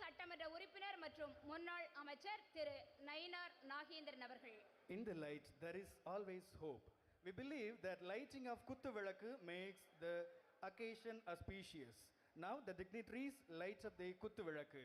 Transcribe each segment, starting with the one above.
சட்டமன்ற உறுப்பினர் மற்றும் முன்னாள் அமைச்சர் திரு நயினார் நாகேந்திரன் அவர்கள். In the light there is always hope. We believe that lighting of Kuthuvilakku makes the occasion auspicious. Now the dignitaries light up the Kuthuvilakku.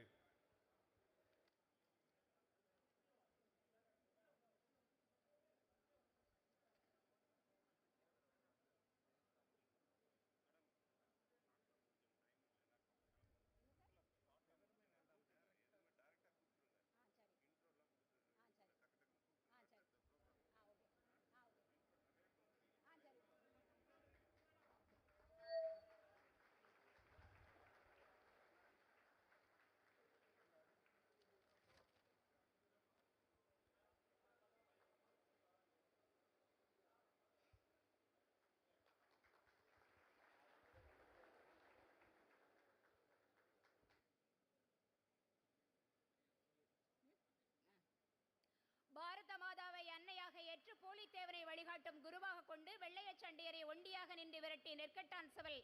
பாரத மாதாவை அன்னையாக ஏற்று பூலித்தேவனை வழிகாட்டும் குருவாக கொண்டு வெள்ளையச்சண்டியரை ஒண்டியாக நின்று விரட்டி நெற்கட்டான் செவல்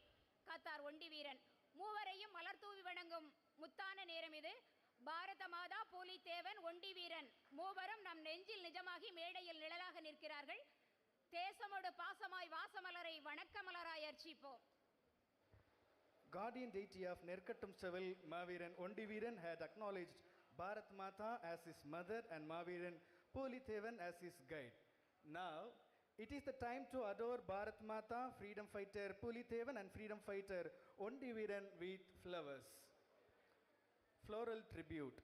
காத்தார் ஒண்டி வீரன் மூவரையும் மலர்தூவி வணங்கும் முத்தான நேரம் இது. பாரத மாதா பூலித்தேவன் ஒண்டி வீரன் மூவரும் நம் நெஞ்சில் நிஜமாகி மேடையில் நிழலாக நிற்கிறார்கள். தேசமோடு பாசமாய் வாசமலரை வணக்கமலராய் அர்ச்சிப்போம். Guardian deity of Nerkattum Sevil Maviran Ondiviran had acknowledged Bharat Mata as his mother and Maviran Polithevan as his guide. Now, it is the time to adore Bharat Mata, freedom fighter Polithevan and freedom fighter Ondiviran with flowers. Floral tribute.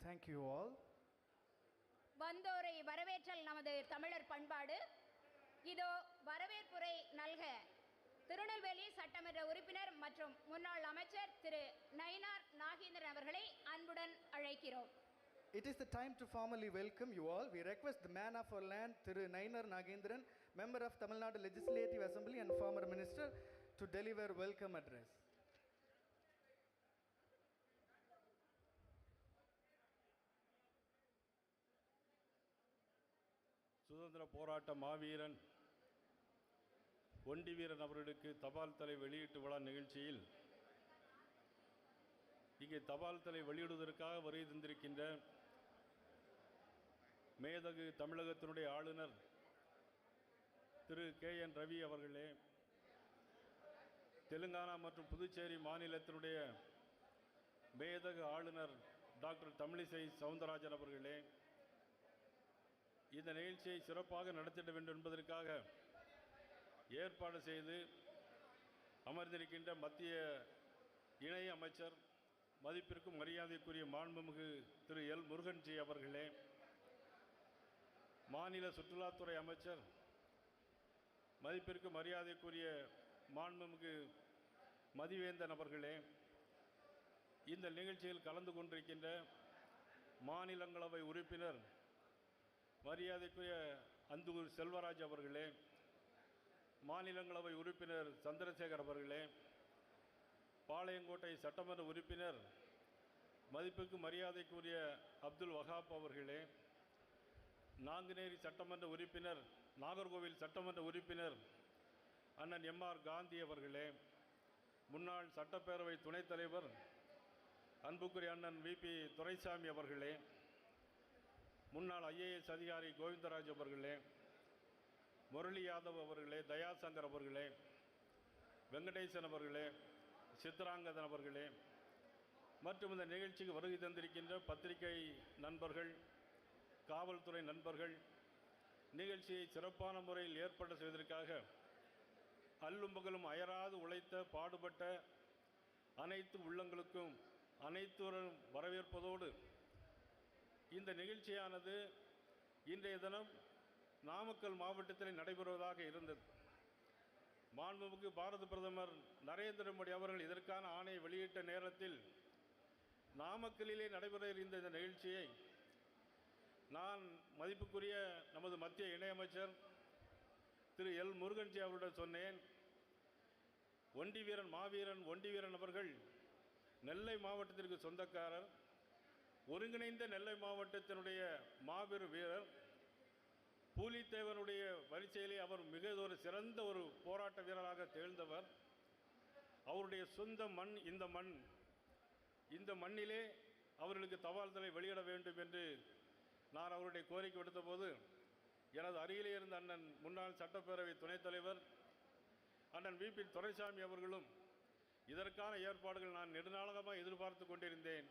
Thank you all. வந்தோரை வரவேற்றல் நமது தமிழர் பண்பாடு. இதோ வரவேற்புரை நல்க திருநெல்வேலி சட்டமன்ற உறுப்பினர் மற்றும் முன்னாள் அமைச்சர் திரு நயினார் நாகேந்திரன் அவர்களை அன்புடன் அழைக்கிறோம். It is the time to formally welcome you all. We request the man of our land, Thiru Nainar Nagendran, member of Tamil Nadu Legislative Assembly and former minister, to deliver welcome address. சுதந்திர போராட்ட மாவீரன் ஒண்டி வீரன் அவர்களுக்கு தபால் தலை வெளியீட்டு விழா நிகழ்ச்சியில் இங்கே தபால் தலை வெளியிடுவதற்காக வருகை தந்திருக்கின்ற மேதகு தமிழகத்தினுடைய ஆளுநர் திரு R.N.Ravi அவர்களே, தெலுங்கானா மற்றும் புதுச்சேரி மாநிலத்தினுடைய மேதகு ஆளுநர் டாக்டர் தமிழிசை சவுந்தரராஜன் அவர்களே, இந்த நிகழ்ச்சியை சிறப்பாக நடத்திட வேண்டும் என்பதற்காக ஏற்பாடு செய்து அமர்ந்திருக்கின்ற மத்திய இணை அமைச்சர் மதிப்பிற்கும் மரியாதைக்குரிய மாண்புமிகு திரு எல் முருகன்ஜி அவர்களே, மாநில சுற்றுலாத்துறை அமைச்சர் மதிப்பிற்கும் மரியாதைக்குரிய மாண்புமிகு மதிவேந்தன் அவர்களே, இந்த நிகழ்ச்சியில் கலந்து கொண்டிருக்கின்ற மாநிலங்களவை உறுப்பினர் மரியாதைக்குரிய அந்தூர் செல்வராஜ் அவர்களே, மாநிலங்களவை உறுப்பினர் சந்திரசேகர் அவர்களே, பாளையங்கோட்டை சட்டமன்ற உறுப்பினர் மதிப்புக்கு மரியாதைக்குரிய அப்துல் வஹாப் அவர்களே, நாங்குநேரி சட்டமன்ற உறுப்பினர், நாகர்கோவில் சட்டமன்ற உறுப்பினர் அண்ணன் M.R. காந்தி அவர்களே, முன்னாள் சட்டப்பேரவை துணைத் தலைவர் அன்புக்குரிய அண்ணன் V.P. துரைசாமி அவர்களே, முன்னாள் IAS அதிகாரி கோவிந்தராஜ் அவர்களே, முரளி யாதவ் அவர்களே, தயாசங்கர் அவர்களே, வெங்கடேசன் அவர்களே, சித்ராங்கதன் அவர்களே மற்றும் இந்த நிகழ்ச்சிக்கு வருகை தந்திருக்கின்ற பத்திரிகை நண்பர்கள், காவல்துறை நண்பர்கள், நிகழ்ச்சியை சிறப்பான முறையில் ஏற்பாடு செய்வதற்காக அல்லும் பகலும் அயராது உழைத்த பாடுபட்ட அனைத்து உள்ளங்களுக்கும் அனைத்துடன் வரவேற்பதோடு, இந்த நிகழ்ச்சியானது இன்றைய தினம் நாமக்கல் மாவட்டத்தில் நடைபெறுவதாக இருந்தது. மாண்புமிகு பாரத பிரதமர் நரேந்திர மோடி அவர்கள் இதற்கான ஆணையை வெளியிட்ட நேரத்தில் நாமக்கல்லிலே நடைபெற இருந்த இந்த நிகழ்ச்சியை நான் மதிப்புக்குரிய நமது மத்திய இணையமைச்சர் திரு எல். முருகன்ஜி அவரிடம் சொன்னேன். ஒண்டி வீரன் மாவீரன் ஒண்டி வீரன் அவர்கள் நெல்லை மாவட்டத்திற்கு சொந்தக்காரர், ஒருங்கிணைந்த நெல்லை மாவட்டத்தினுடைய மாபெரும் வீரர், பூலித்தேவனுடைய வரிசையிலே அவர் மிக ஒரு சிறந்த ஒரு போராட்ட வீரராக திகழ்ந்தவர். அவருடைய சொந்த மண் இந்த மண். இந்த மண்ணிலே அவர்களுக்கு தபால் தலை வெளியிட வேண்டும் என்று நான் அவருடைய கோரிக்கை விடுத்த போது, எனது அருகிலே இருந்த அண்ணன் முன்னாள் சட்டப்பேரவை துணைத் தலைவர் அண்ணன் V.P. துரைசாமி அவர்களும் இதற்கான ஏற்பாடுகள் நான் நெடுநாளமாக எதிர்பார்த்து கொண்டிருந்தேன்.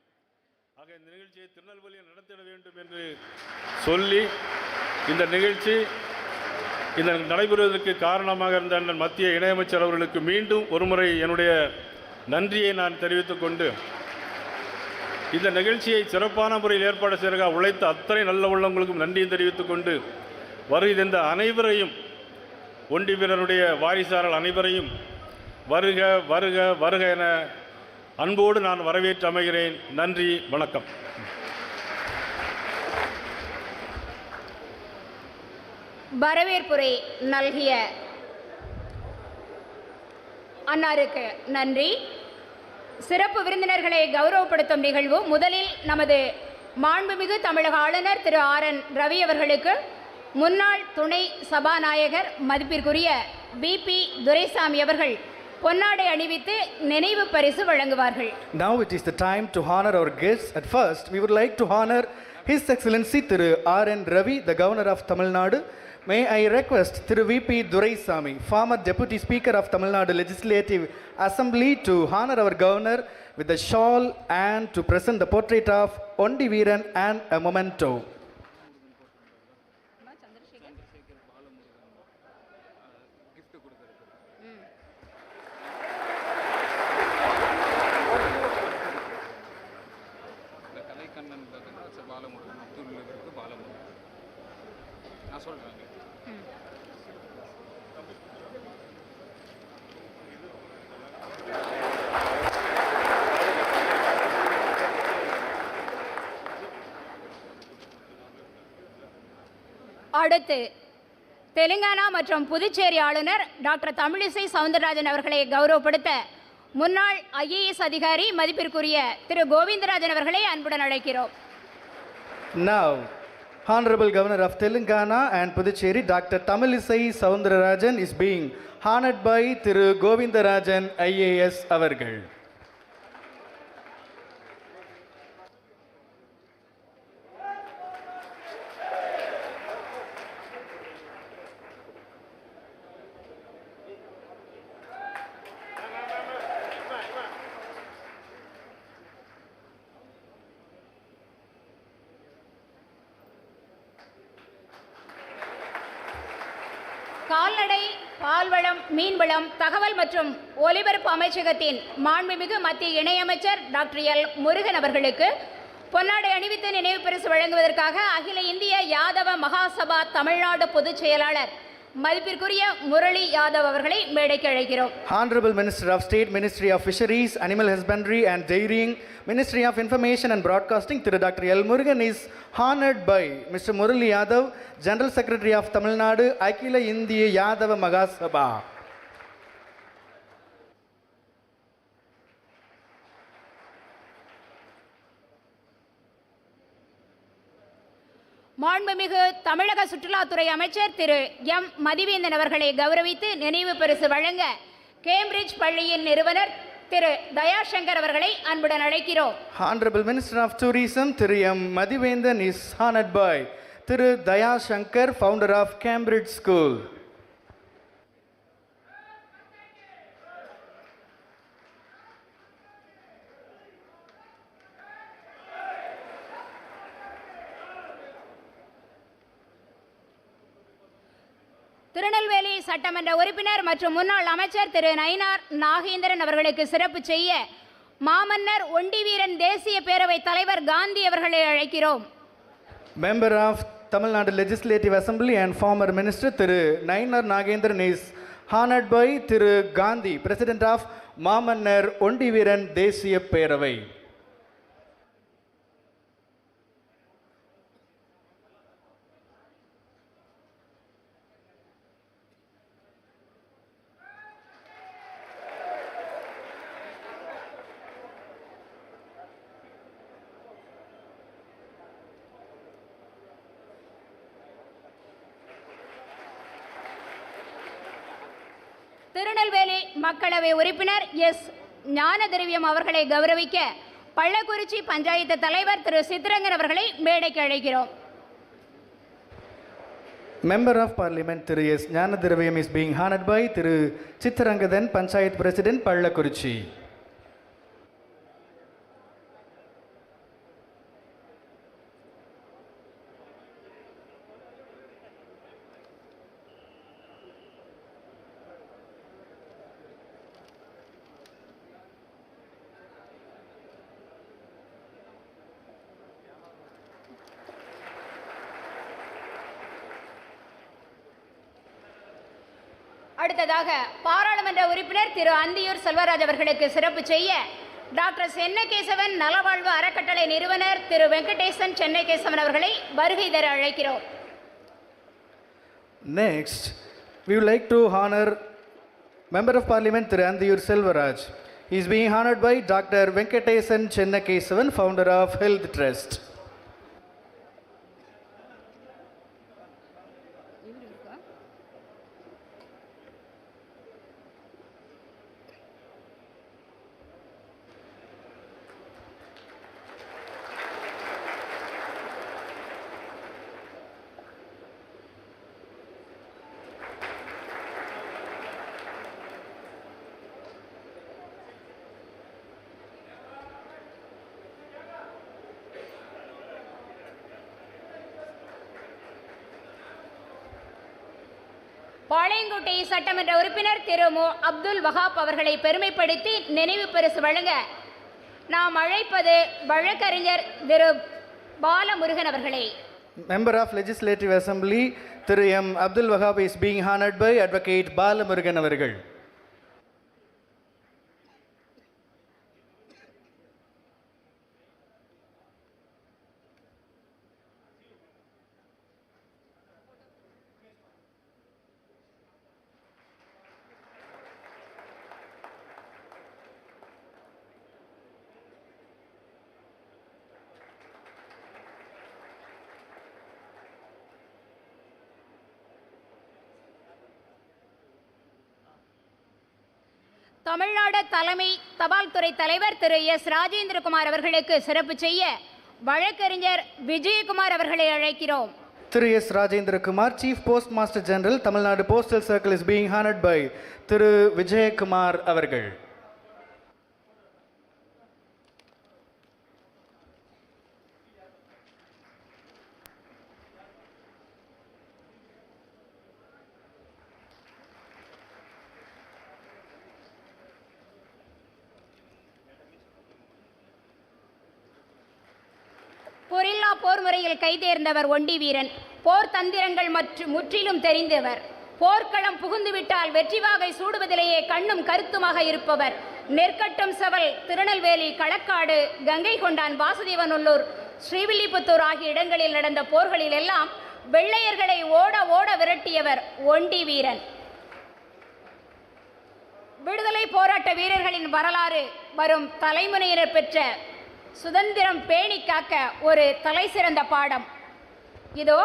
ஆக இந்த நிகழ்ச்சியை திருநெல்வேலியில் நடத்திட வேண்டும் என்று சொல்லி, இந்த நிகழ்ச்சி இந்த நடைபெறுவதற்கு காரணமாக இருந்த அண்ணன் மத்திய இணையமைச்சர் அவர்களுக்கு மீண்டும் ஒருமுறை என்னுடைய நன்றியை நான் தெரிவித்துக் கொண்டு, இந்த நிகழ்ச்சியை சிறப்பான முறையில் ஏற்பாடு செய்வதற்காக உழைத்த அத்தனை நல்ல உள்ளவங்களுக்கும் நன்றியை தெரிவித்துக் கொண்டு, வருகை தந்த அனைவரையும், ஒண்டி வீரருடைய வாரிசார்கள் அனைவரையும் வருக வருக வருக என அன்போடு நான் வரவேற்று அமைகிறேன். நன்றி, வணக்கம். வரவேற்புரை நல்கிய அன்னாருக்கு நன்றி. சிறப்பு விருந்தினர்களை கௌரவப்படுத்தும் நிகழ்வு முதலில் நமது மாண்புமிகு தமிழக ஆளுநர் திரு R.N.Ravi அவர்களுக்கு முன்னாள் துணை சபாநாயகர் மதிப்பிற்குரிய V.P. துரைசாமி அவர்கள் பொன்னாடை அணிவித்து நினைவு பரிசு வழங்குவார்கள். Now it is the time to honor our guests. At first, we would like to honor His Excellency Thiru R.N.Ravi, the Governor of Tamil Nadu. May I request Thiru V.P. Duraisamy, former Deputy Speaker of Tamil Nadu Legislative Assembly, to honor our Governor with a shawl and to present the portrait of Ondi Veeran and a memento. அடுத்து தெலுங்கானா மற்றும் புதுச்சேரி ஆளுநர் doctor Tamilisai Soundararajan அவர்களை கௌரவப்படுத்த முன்னாள் IAS அதிகாரி மதிப்பிற்குரிய திரு கோவிந்தராஜன் அவர்களை அன்புடன் அழைக்கிறோம். Now, Honorable Governor of Telangana and Puducherry, Dr. Tamilisai Soundararajan is being honored by Thiru Govindarajan IAS அவர்கள். கால்நடை, பால்வளம், மீன்வளம், தகவல் மற்றும் ஒலிபரப்பு அமைச்சகத்தின் மாண்புமிகு மத்திய இணையமைச்சர் டாக்டர் எல். முருகன் அவர்களுக்கு பொன்னாடை அணிவித்து நினைவு பரிசு வழங்குவதற்காக அகில இந்திய யாதவ மகாசபா தமிழ்நாடு பொதுச் செயலாளர் மதிப்பிற்குரிய முரளி யாதவ் அவர்களை மேடைக்கு அழைக்கிறோம். Honorable Minister of State, Ministry of Fisheries, Animal Husbandry and Dairying, Ministry of Information and Broadcasting, Thiru Dr. L. Murugan is honored by Mr. Murali Yadav, General Secretary of Tamil Nadu, Akila Indiya Yadava Mahasabha. மாண்புமிகு தமிழக சுற்றுலாத்துறை அமைச்சர் திரு M Mathivendhan அவர்களை கௌரவித்து நினைவு பரிசு வழங்க Cambridge பள்ளியின் நிறுவனர் திரு தயாசங்கர் அவர்களை அன்புடன் அழைக்கிறோம். Honorable Minister of Tourism Thiru M Mathivendhan is honored by Thiru Dayashankar, founder of Cambridge School. Tirunelveli சட்டமன்ற உறுப்பினர் மற்றும் முன்னாள் அமைச்சர் திரு நயினார் நாகேந்திரன் அவர்களுக்கு சிறப்பு செய்ய மாமன்னர் ஒண்டிவீரன் தேசிய பேரவை தலைவர் காந்தி அவர்களை அழைக்கிறோம். Member of Tamil Nadu Legislative Assembly and former Minister Thiru Nainar Nagendran is honored by Thiru Gandhi, President of மாமன்னர் ஒண்டிவீரன் தேசிய பேரவை. திருநெல்வேலி மக்களவை உறுப்பினர் எஸ் ஞானதிரவியம் அவர்களை கௌரவிக்க பள்ளக்குறிச்சி பஞ்சாயத்து தலைவர் திரு சித்ரங்கன் அவர்களை மேடைக்கு அழைக்கிறோம். Member of Parliament திரு S Gnanathiraviyam is being honored by திரு சித்ரங்கதன், பஞ்சாயத்து பிரசிடென்ட் பள்ளக்குறிச்சி. அடுத்ததாக பாராளுமன்ற உறுப்பினர் திரு அந்தியூர் செல்வராஜ் அவர்களுக்கு சிறப்பு செய்ய டாக்டர் சென்னகேசவன் நலவாழ்வு அறக்கட்டளை நிறுவனர் திரு வெங்கடேசன் சென்னகேசவன் அவர்களை வருகை தர அழைக்கிறோம். Next, we would like to honor Member of Parliament Thiru Anthiyur Selvaraj. He is being honored by Dr. Venkatesan Chennakesavan, founder of Health Trust. Palayamkottai சட்டமன்ற உறுப்பினர் திரு மு அப்துல் வஹாப் அவர்களை பெருமைப்படுத்தி நினைவு பரிசு வழங்க நாம் அழைப்பது வழக்கறிஞர் திரு பாலமுருகன் அவர்களை. Member of Legislative Assembly Thiru M Abdul Wahab is being honored by Advocate Balamurugan அவர்கள். தமிழ்நாடு தலைமை தபால் துறை தலைவர் திரு எஸ் ராஜேந்திரகுமார் அவர்களுக்கு சிறப்பு செய்ய வழக்கறிஞர் விஜயகுமார் அவர்களை அழைக்கிறோம். திரு S Rajendrakumar, Chief Postmaster General, Tamil Nadu Postal Circle is being honored by திரு விஜயகுமார் அவர்கள். பொரில்லா போர் முறையில் கைதேர்ந்தவர் ஒண்டிவீரன். போர் தந்திரங்கள் மற்றும் முற்றிலும் தெரிந்தவர். போர்க்களம் புகுந்துவிட்டால் வெற்றி வாகை சூடுவதிலேயே கண்ணும் கருத்துமாக இருப்பவர். நெற்கட்டும் செவல், திருநெல்வேலி, களக்காடு, கங்கை கொண்டான், வாசுதேவநல்லூர், ஸ்ரீவில்லிபுத்தூர் ஆகிய இடங்களில் நடந்த போர்களில் எல்லாம் வெள்ளையர்களை ஓட ஓட விரட்டியவர் ஒண்டிவீரன். விடுதலை போராட்ட வீரர்களின் வரலாறு வரும் தலைமுறையினர் பெற்ற சுதந்திரம் பேணி காக்க ஒரு தலை சிறந்த பாடம். இதோ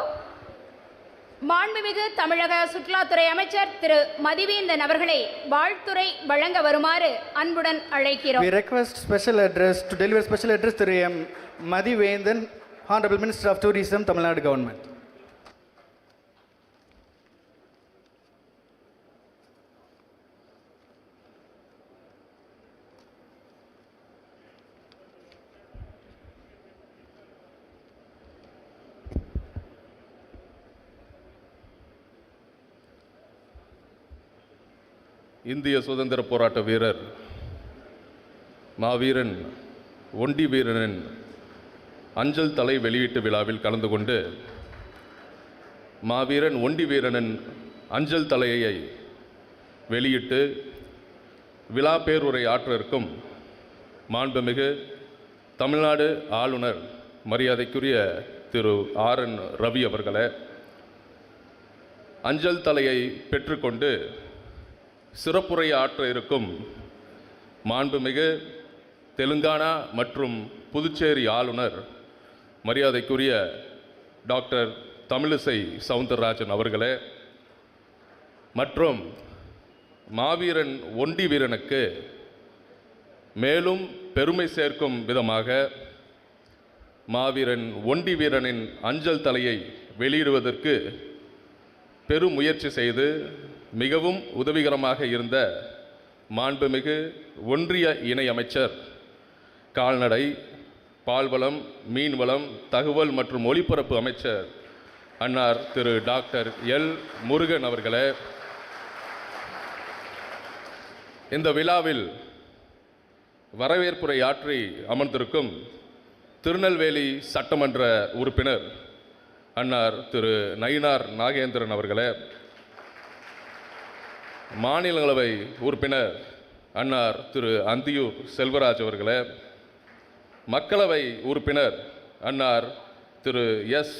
மாண்புமிகு தமிழக சுற்றுலாத்துறை அமைச்சர் திரு மதிவேந்தன் அவர்களை வாழ்த்துரை வழங்க வருமாறு அன்புடன் அழைக்கிறோம். We request special address to deliver special address to M. Madhivendan, Honorable Minister of Tourism, Tamil Nadu Government. இந்திய சுதந்திர போராட்ட வீரர் மாவீரன் ஒண்டி வீரனின் அஞ்சல் தலை வெளியீட்டு விழாவில் கலந்து கொண்டு மாவீரன் ஒண்டி வீரனின் அஞ்சல் தலையை வெளியிட்டு விழா பேருரை ஆற்ற இருக்கும் மாண்புமிகு தமிழ்நாடு ஆளுநர் மரியாதைக்குரிய திரு R.N.Ravi அவர்களே, அஞ்சல் தலையை பெற்றுக்கொண்டு சிறப்புரை ஆற்ற இருக்கும் மாண்புமிகு தெலுங்கானா மற்றும் புதுச்சேரி ஆளுநர் மரியாதைக்குரிய டாக்டர் தமிழிசை சவுந்தரராஜன் அவர்களே, மற்றும் மாவீரன் ஒண்டி வீரனுக்கு மேலும் பெருமை சேர்க்கும் விதமாக மாவீரன் ஒண்டி வீரனின் அஞ்சல் தலையை வெளியிடுவதற்கு பெருமுயற்சி செய்து மிகவும் உதவிகரமாக இருந்த மாண்புமிகு ஒன்றிய இணையமைச்சர் கால்நடை, பால்வளம், மீன்வளம், தகவல் மற்றும் ஒலிபரப்பு அமைச்சர் அன்னார் திரு டாக்டர் எல். முருகன் அவர்களே, இந்த விழாவில் வரவேற்புரை ஆற்றி அமர்ந்திருக்கும் திருநெல்வேலி சட்டமன்ற உறுப்பினர் அன்னார் திரு நயினார் நாகேந்திரன் அவர்களே, மாநிலங்களவை உறுப்பினர் அன்னார் திரு அந்தியூர் செல்வராஜ் அவர்களே, மக்களவை உறுப்பினர் அன்னார் திரு எஸ்.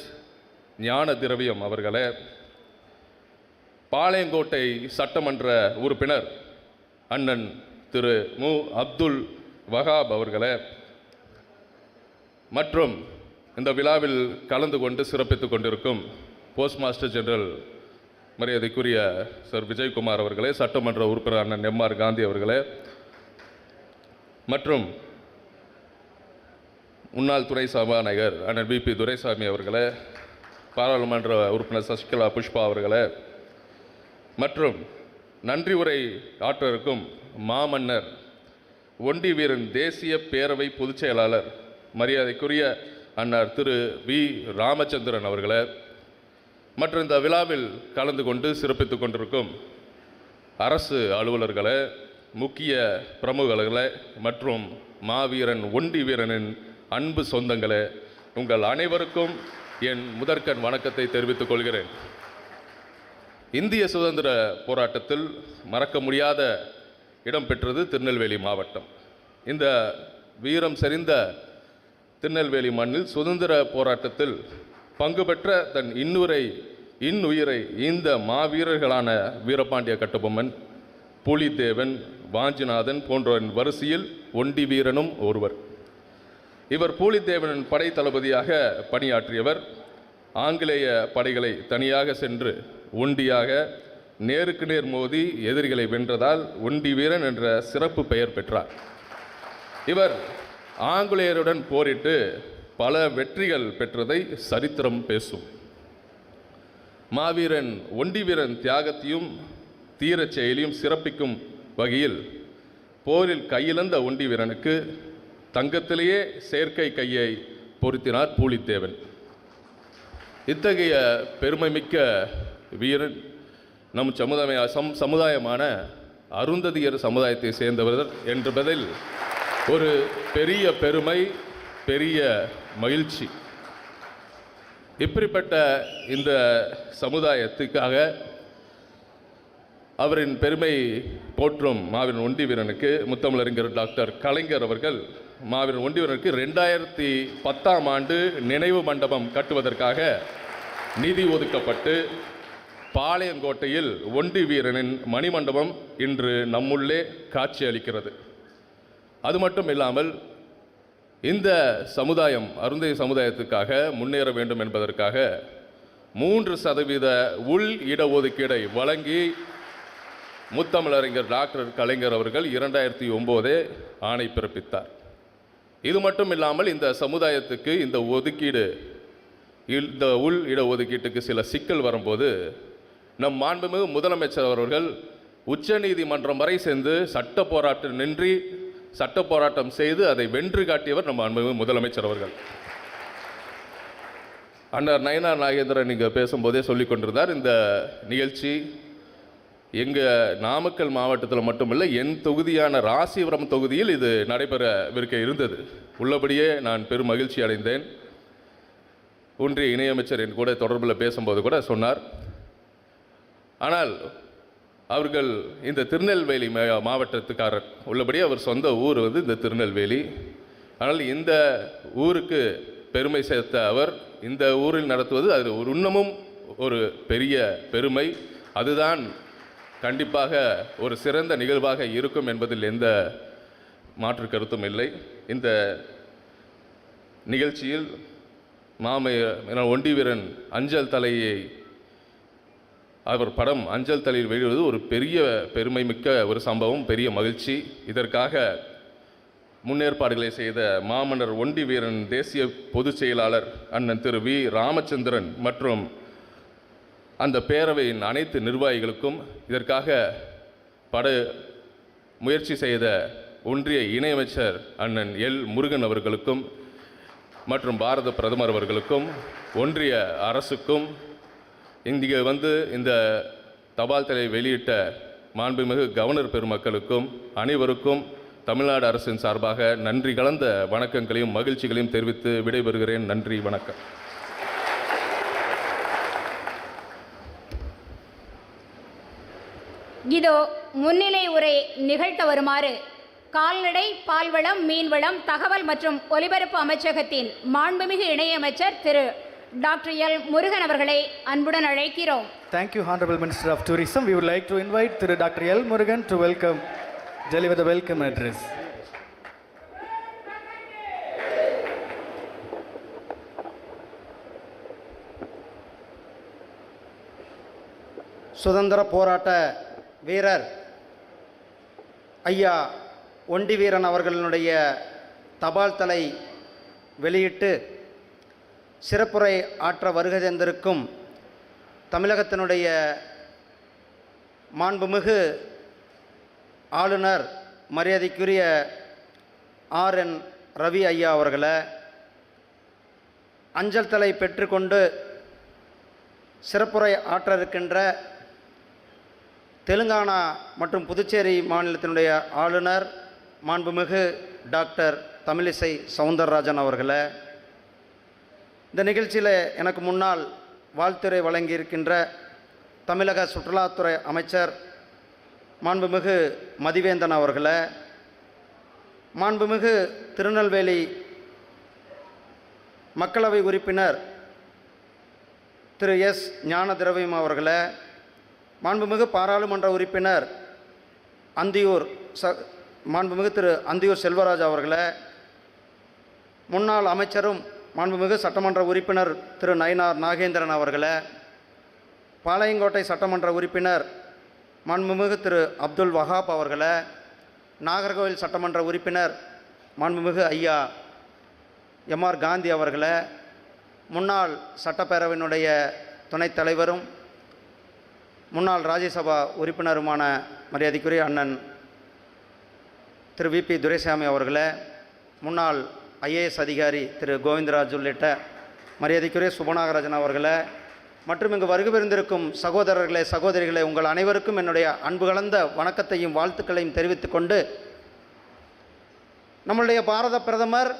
ஞான திரவியம் அவர்களே, பாளையங்கோட்டை சட்டமன்ற உறுப்பினர் அண்ணன் திரு மு. அப்துல் வஹாப் அவர்களே, மற்றும் இந்த விழாவில் கலந்து கொண்டு சிறப்பித்துக் கொண்டிருக்கும் போஸ்ட் மாஸ்டர் ஜெனரல் மரியாதைக்குரிய சர் விஜயகுமார் அவர்களே, சட்டமன்ற உறுப்பினர் அண்ணன் எம். ஆர். காந்தி அவர்களே, மற்றும் முன்னாள் துணை சபாநாயகர் அண்ணன் பி. துரைசாமி அவர்களே, பாராளுமன்ற உறுப்பினர் சசிகலா புஷ்பா அவர்களே, மற்றும் நன்றி உரை ஆற்ற இருக்கும் மாமன்னர் ஒண்டி வீரன் தேசிய பேரவை பொதுச் செயலாளர் மரியாதைக்குரிய அன்னார் திரு வி. ராமச்சந்திரன் அவர்களே, மற்றும் இந்த விழாவில் கலந்து கொண்டு சிறப்பித்துக் கொண்டிருக்கும் அரசு அலுவலர்களே, முக்கிய பிரமுகர்களே, மற்றும் மாவீரன் ஒண்டி வீரனின் அன்பு சொந்தங்களே, உங்கள் அனைவருக்கும் என் முதற்கண் வணக்கத்தை தெரிவித்துக் கொள்கிறேன். இந்திய சுதந்திர போராட்டத்தில் மறக்க முடியாத இடம் பெற்றது திருநெல்வேலி மாவட்டம். இந்த வீரம் செறிந்த திருநெல்வேலி மண்ணில் சுதந்திர போராட்டத்தில் பங்கு பெற்ற தன் இன்னுயிரை இந்த மாவீரர்களான வீரபாண்டிய கட்டபொம்மன், பூலித்தேவன், வாஞ்சிநாதன் போன்றோரின் வரிசையில் ஒண்டி வீரனும் ஒருவர். இவர் பூலித்தேவனின் படை தளபதியாக பணியாற்றியவர். ஆங்கிலேய படைகளை தனியாக சென்று ஒண்டியாக நேருக்கு நேர் மோதி எதிரிகளை வென்றதால் ஒண்டி வீரன் என்ற சிறப்பு பெயர் பெற்றார். இவர் ஆங்கிலேயருடன் போரிட்டு பல வெற்றிகள் பெற்றதை சரித்திரம் பேசும். மாவீரன் ஒண்டி வீரன் தியாகத்தையும் தீரச் செயலையும் சிறப்பிக்கும் வகையில் போரில் கையிழந்த ஒண்டி வீரனுக்கு தங்கத்திலேயே செயற்கை கையை பொருத்தினார் பூலித்தேவன். இத்தகைய பெருமைமிக்க வீரன் நம் சமுதாயமான அருந்ததியர் சமுதாயத்தை சேர்ந்தவர் என்பதில் ஒரு பெரிய பெருமை, பெரிய மகிழ்ச்சி. இப்படிப்பட்ட இந்த சமுதாயத்துக்காக அவரின் பெருமை போற்றும் மாவீரன் ஒண்டி வீரனுக்கு முத்தமிழறிஞர் டாக்டர் கலைஞர் அவர்கள் மாவீரன் ஒண்டி வீரனுக்கு 2010ஆம் ஆண்டு நினைவு மண்டபம் கட்டுவதற்காக நிதி ஒதுக்கப்பட்டு பாளையங்கோட்டையில் ஒண்டி வீரனின் மணிமண்டபம் இன்று நம்முள்ளே காட்சி அளிக்கிறது. அது மட்டும் இல்லாமல் இந்த சமுதாயம் அருந்தைய சமுதாயத்துக்காக முன்னேற வேண்டும் என்பதற்காக 3% உள் இடஒதுக்கீடை வழங்கி முத்தமிழறிஞர் டாக்டர் கலைஞர் அவர்கள் 2009 ஆணை பிறப்பித்தார். இது மட்டும் இல்லாமல் இந்த சமுதாயத்துக்கு இந்த ஒதுக்கீடு, இந்த உள் இடஒதுக்கீட்டுக்கு சில சிக்கல் வரும்போது நம் மாண்புமிகு முதலமைச்சர் அவர்கள் உச்சநீதிமன்றம் வரை சென்று சட்ட போராட்டம் செய்து அதை வென்று காட்டியவர் நம் மாண்புமிகு முதலமைச்சர் அவர்கள். அண்ணர் நயினார் நாகேந்திரன் இங்கே பேசும்போதே சொல்லிக் கொண்டிருந்தார், இந்த நிகழ்ச்சி எங்கள் நாமக்கல் மாவட்டத்தில் மட்டுமில்லை, என் தொகுதியான ராசிபுரம் தொகுதியில் இது நடைபெறவிருக்க இருந்தது. உள்ளபடியே நான் பெரும் மகிழ்ச்சி அடைந்தேன். ஒன்றிய இணையமைச்சர் என் கூட தொடர்பில் பேசும்போது கூட சொன்னார். ஆனால் அவர்கள் இந்த திருநெல்வேலி மாவட்டத்துக்காரர், உள்ளபடியே அவர் சொந்த ஊர் இந்த திருநெல்வேலி. ஆனால் இந்த ஊருக்கு பெருமை சேர்த்த அவர் இந்த ஊரில் நடத்துவது அது இன்னமும் ஒரு பெரிய பெருமை. அதுதான் கண்டிப்பாக ஒரு சிறந்த நிகழ்வாக இருக்கும் என்பதில் எந்த மாற்று கருத்தும் இல்லை. இந்த நிகழ்ச்சியில் ஒண்டி வீரன் அஞ்சல் தலையை அவர் படம் அஞ்சல் தலையில் வெளியிடுவது ஒரு பெரிய பெருமை மிக்க ஒரு சம்பவம், பெரிய மகிழ்ச்சி. இதற்காக முன்னேற்பாடுகளை செய்த மாமன்னர் ஒண்டி வீரன் தேசிய பொதுச் செயலாளர் அண்ணன் திரு வி ராமச்சந்திரன் மற்றும் அந்த பேரவையின் அனைத்து நிர்வாகிகளுக்கும், இதற்காக முயற்சி செய்த ஒன்றிய இணையமைச்சர் அண்ணன் எல் முருகன் அவர்களுக்கும் மற்றும் பாரத பிரதமர் அவர்களுக்கும், ஒன்றிய அரசுக்கும், இங்கே இந்த தபால் தலை வெளியிட்ட மாண்புமிகு கவர்னர் பெருமக்களுக்கும் அனைவருக்கும் தமிழ்நாடு அரசின் சார்பாக நன்றி கலந்த வணக்கங்களையும் மகிழ்ச்சிகளையும் தெரிவித்து விடைபெறுகிறேன். நன்றி, வணக்கம். இதோ முன்னிலை உரை நிகழ்த்த வருமாறு கால்நடை, பால்வளம், மீன்வளம், தகவல் மற்றும் ஒலிபரப்பு அமைச்சகத்தின் மாண்புமிகு இணையமைச்சர் திரு டாக்டர் எல் முருகன் அவர்களை அன்புடன் அழைக்கிறோம். Thank you, Honorable Minister of Tourism. We would like to invite Thiru Dr. L. Murugan to deliver the welcome address. சுதந்திர போராட்ட வீரர் ஐயா ஒண்டி வீரன் அவர்களுடைய தபால் தலை வெளியிட்டு சிறப்புரை ஆற்ற வருகை தந்திருக்கும் தமிழகத்தினுடைய மாண்புமிகு ஆளுநர் மரியாதைக்குரிய R.N.Ravi ஐயா அவர்களை, அஞ்சல் தலை பெற்றுக்கொண்டு சிறப்புரை ஆற்ற இருக்கின்ற தெலுங்கானா மற்றும் புதுச்சேரி மாநிலத்தினுடைய ஆளுநர் மாண்புமிகு டாக்டர் தமிழிசை சவுந்தரராஜன் அவர்களை, இந்த நிகழ்ச்சியில் எனக்கு முன்னால் வாழ்த்துரை வழங்கியிருக்கின்ற தமிழக சுற்றுலாத்துறை அமைச்சர் மாண்புமிகு மதிவேந்தன் அவர்களை, மாண்புமிகு திருநெல்வேலி மக்களவை உறுப்பினர் திரு எஸ் ஞான திரவியம் அவர்களை, மாண்புமிகு பாராளுமன்ற உறுப்பினர் மாண்புமிகு திரு அந்தியூர் செல்வராஜ் அவர்களை, முன்னாள் அமைச்சரும் மாண்புமிகு சட்டமன்ற உறுப்பினர் திரு நயினார் நாகேந்திரன் அவர்களை, பாளையங்கோட்டை சட்டமன்ற உறுப்பினர் மாண்புமிகு திரு அப்துல் வஹாப் அவர்களை, நாகர்கோவில் சட்டமன்ற உறுப்பினர் மாண்புமிகு ஐயா எம்.ஆர். காந்தி அவர்களை, முன்னாள் சட்டப்பேரவையினுடைய துணைத் தலைவரும் முன்னாள் ராஜ்யசபா உறுப்பினருமான மரியாதைக்குரிய அண்ணன் திரு வி.பி. துரைசாமி அவர்களை, முன்னாள் ஐஏஎஸ் அதிகாரி திரு கோவிந்தராஜ் உள்ளிட்ட மரியாதைக்குரிய சுபநாகராஜன் அவர்களை மற்றும் இங்கு வருகை புரிந்திருக்கும் சகோதரர்களே, சகோதரிகளே, உங்கள் அனைவருக்கும் என்னுடைய அன்பு கலந்த வணக்கத்தையும் வாழ்த்துக்களையும் தெரிவித்துக் கொண்டு, நம்முடைய பாரத பிரதமர்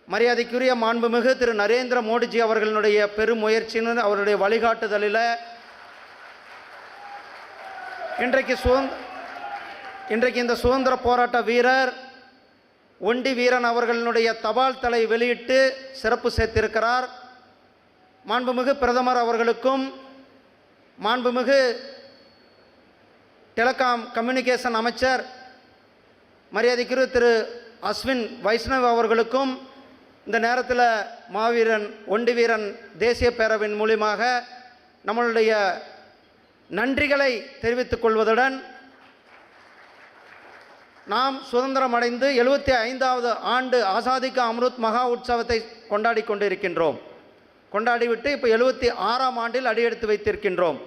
மரியாதைக்குரிய மாண்புமிகு திரு நரேந்திர மோடிஜி அவர்களுடைய பெரும் முயற்சியின் அவருடைய வழிகாட்டுதலில் இன்றைக்கு இந்த சுதந்திர போராட்ட வீரர் ஒண்டி வீரன் அவர்களுடைய தபால் தலை வெளியிட்டு சிறப்பு சேர்த்திருக்கிறார். மாண்புமிகு பிரதமர் அவர்களுக்கும் மாண்புமிகு டெலிகாம் கம்யூனிகேஷன் அமைச்சர் மரியாதைக்குரிய திரு அஸ்வின் வைஷ்ணவ் அவர்களுக்கும் இந்த நேரத்தில் மாவீரன் ஒண்டி வீரன் தேசிய பேரவையின் மூலியமாக நம்மளுடைய நன்றிகளை தெரிவித்துக் கொள்வதுடன் நாம் சுதந்திரம் அடைந்து 75வது ஆண்டு ஆசாதி கா அம்ருத் மகா உற்சவத்தை கொண்டாடி கொண்டிருக்கின்றோம். கொண்டாடிவிட்டு இப்போ 76ஆம் ஆண்டில் அடியெடுத்து வைத்திருக்கின்றோம்.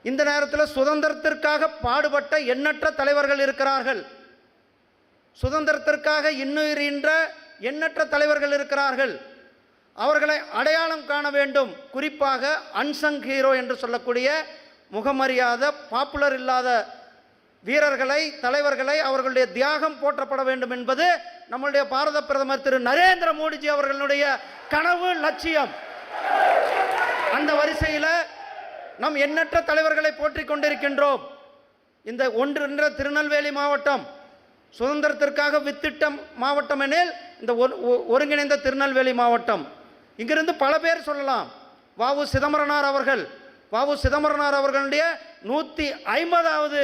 இந்த நேரத்தில் சுதந்திரத்திற்காக பாடுபட்ட எண்ணற்ற தலைவர்கள் இருக்கிறார்கள். சுதந்திரத்திற்காக இன்னுயிரின்ற எண்ணற்ற தலைவர்கள் இருக்கிறார்கள். அவர்களை அடையாளம் காண வேண்டும். குறிப்பாக அன்சங் ஹீரோ என்று சொல்லக்கூடிய முகமறியாத பாப்புலர் இல்லாத வீரர்களை, தலைவர்களை, அவர்களுடைய தியாகம் போற்றப்பட வேண்டும் என்பது நம்முடைய பாரத பிரதமர் திரு நரேந்திர மோடிஜி அவர்களுடைய கனவு, லட்சியம். அந்த வரிசையில் நாம் எண்ணற்ற தலைவர்களை போற்றிக் கொண்டிருக்கின்றோம். இந்த ஒன்றின்ற திருநெல்வேலி மாவட்டம் சுதந்திரத்திற்காக வித்திட்ட மாவட்டம் எனில் இந்த ஒருங்கிணைந்த திருநெல்வேலி மாவட்டம். இங்கிருந்து பல பேர் சொல்லலாம். வ.உ. சிதம்பரனார் அவர்களுடைய 150வது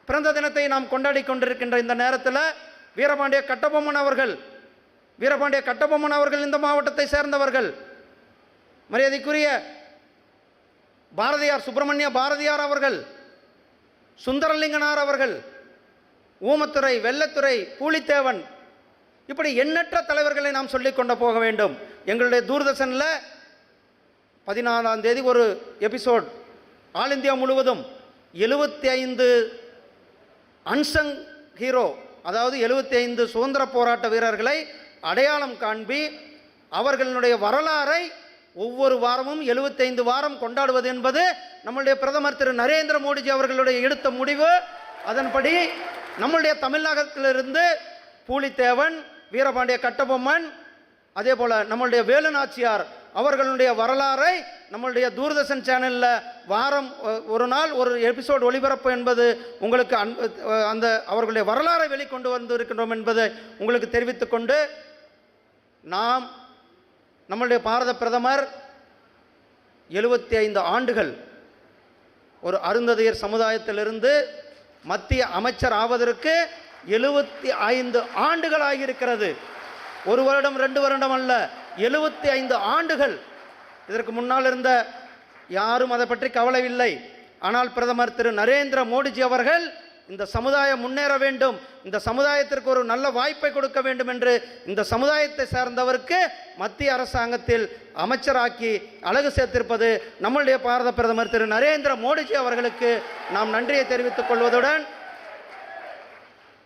பிறந்த தினத்தை நாம் கொண்டாடி கொண்டிருக்கின்ற இந்த நேரத்தில் வீரபாண்டிய கட்டபொம்மன் அவர்கள் இந்த மாவட்டத்தை சேர்ந்தவர்கள். மரியாதைக்குரிய பாரதியார், சுப்பிரமணிய பாரதியார் அவர்கள், சுந்தரலிங்கனார் அவர்கள், ஊமத்துறை, வெள்ளத்துறை, பூலித்தேவன், இப்படி எண்ணற்ற தலைவர்களை நாம் சொல்லிக் கொண்டு போக வேண்டும். எங்களுடைய தூர்தர்ஷனில் 14ஆம் தேதி ஒரு எபிசோட், ஆல் இந்தியா முழுவதும் 75 அன்சங் ஹீரோ, அதாவது 75 சுதந்திர போராட்ட வீரர்களை அடையாளம் காண்பி அவர்களுடைய வரலாறை ஒவ்வொரு வாரமும் 75 வாரம் கொண்டாடுவது என்பது நம்முடைய பிரதமர் திரு நரேந்திர மோடிஜி அவர்களுடைய எடுத்த முடிவு. அதன்படி நம்முடைய தமிழகத்திலிருந்து பூலித்தேவன், வீரபாண்டிய கட்டபொம்மன், அதே போல் நம்மளுடைய வேலு நாச்சியார் அவர்களுடைய வரலாறை நம்மளுடைய தூர்தர்ஷன் சேனலில் வாரம் ஒரு நாள் ஒரு எபிசோடு ஒளிபரப்பு என்பது உங்களுக்கு அந்த அவர்களுடைய வரலாறை வெளிக்கொண்டு வந்திருக்கின்றோம் என்பதை உங்களுக்கு தெரிவித்துக்கொண்டு, நாம் நம்மளுடைய பாரத பிரதமர் 75 ஆண்டுகள் ஒரு அருந்ததியர் சமுதாயத்திலிருந்து மத்திய அமைச்சர் ஆவதற்கு 75 ஆண்டுகள் ஆகியிருக்கிறது. ஒரு வருடம் 2 வருடம் அல்ல, 75 ஆண்டுகள். இதற்கு முன்னால் இருந்த யாரும் அதை பற்றி கவலை இல்லை. ஆனால் பிரதமர் திரு நரேந்திர மோடிஜி அவர்கள் இந்த சமுதாயம் முன்னேற வேண்டும், இந்த சமுதாயத்திற்கு ஒரு நல்ல வாய்ப்பை கொடுக்க வேண்டும் என்று இந்த சமுதாயத்தை சார்ந்தவருக்கு மத்திய அரசாங்கத்தில் அமைச்சராக்கி அழகு சேர்த்திருப்பது நம்முடைய பாரத பிரதமர் திரு நரேந்திர மோடிஜி அவர்களுக்கு நாம் நன்றியை தெரிவித்துக் கொள்வதுடன்,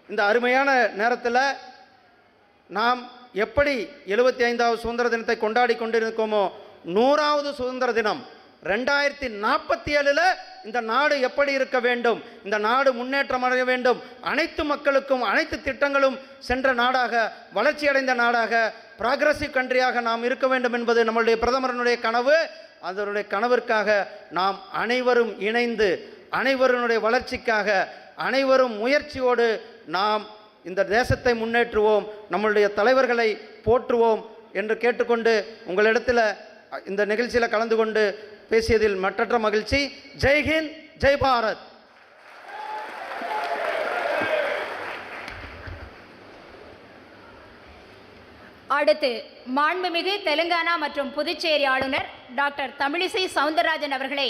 இந்த அருமையான நேரத்தில் நாம் எப்படி 75வது சுதந்திர தினத்தை கொண்டாடி கொண்டிருக்கோமோ, 100வது சுதந்திர தினம் 2047 இந்த நாடு எப்படி இருக்க வேண்டும், இந்த நாடு முன்னேற்றம் அடைய வேண்டும், அனைத்து மக்களுக்கும் அனைத்து திட்டங்களும் சென்ற நாடாக, வளர்ச்சியடைந்த நாடாக, ப்ராக்ரசிவ் கண்ட்ரியாக நாம் இருக்க வேண்டும் என்பது நம்முடைய பிரதமரனுடைய கனவு. அதனுடைய கனவிற்காக நாம் அனைவரும் இணைந்து, அனைவருடைய வளர்ச்சிக்காக அனைவரும் முயற்சியோடு நாம் இந்த தேசத்தை முன்னேற்றுவோம், நம்மளுடைய தலைவர்களை போற்றுவோம் என்று கேட்டுக்கொண்டு உங்களிடத்தில் இந்த நிகழ்ச்சியில் கலந்து கொண்டு பேசியதில் மற்றற்ற மகிழ்ச்சி. ஜெய்ஹிந்த், ஜெய் பாரத். அடுத்து மாண்புமிகு தெலுங்கானா மற்றும் புதுச்சேரி ஆளுநர் டாக்டர் தமிழிசை சவுந்தரராஜன் அவர்களை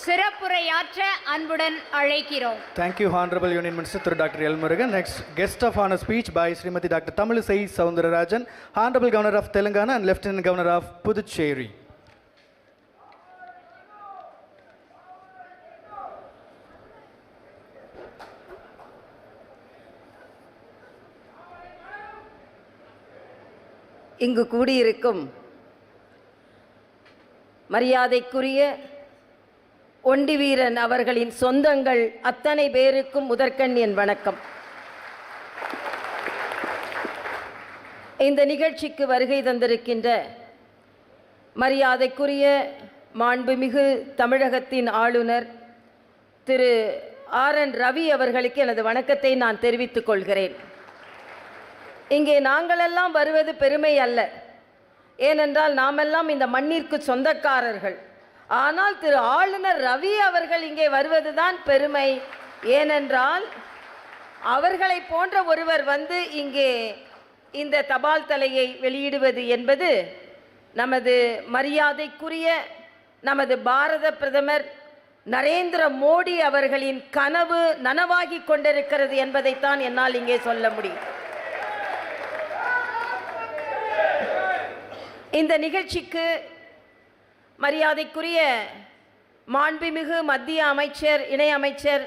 சிறப்புரையாற்ற அன்புடன் அழைக்கிறோம். Thank you, Honorable Union Minister Through Dr. L. Murugan. Next, guest of honor speech by Srimati Dr. Tamilisai Soundararajan, Honorable Governor of Telangana and Lieutenant Governor of Puducherry. இங்கு கூடியிருக்கும் மரியாதைக்குரிய ஒண்டி வீரன் அவர்களின் சொந்தங்கள் அத்தனை பேருக்கும் முதற்கண் என் வணக்கம். இந்த நிகழ்ச்சிக்கு வருகை தந்திருக்கின்ற மரியாதைக்குரிய மாண்புமிகு தமிழகத்தின் ஆளுநர் திரு R.N.Ravi அவர்களுக்கு எனது வணக்கத்தை நான் தெரிவித்துக் கொள்கிறேன். இங்கே நாங்களெல்லாம் வருவது பெருமை அல்ல, ஏனென்றால் நாமெல்லாம் இந்த மண்ணிற்கு சொந்தக்காரர்கள். ஆனால் திரு ஆளுநர் ரவி அவர்கள் இங்கே வருவதுதான் பெருமை. ஏனென்றால் அவர்களை போன்ற ஒருவர் வந்து இங்கே இந்த தபால் தலையை வெளியிடுவது என்பது நமது மரியாதைக்குரிய நமது பாரத பிரதமர் நரேந்திர மோடி அவர்களின் கனவு நனவாகி கொண்டிருக்கிறது என்பதைத்தான் என்னால் இங்கே சொல்ல முடியும். இந்த நிகழ்ச்சிக்கு மரியாதைக்குரிய மாண்புமிகு மத்திய அமைச்சர் இணையமைச்சர்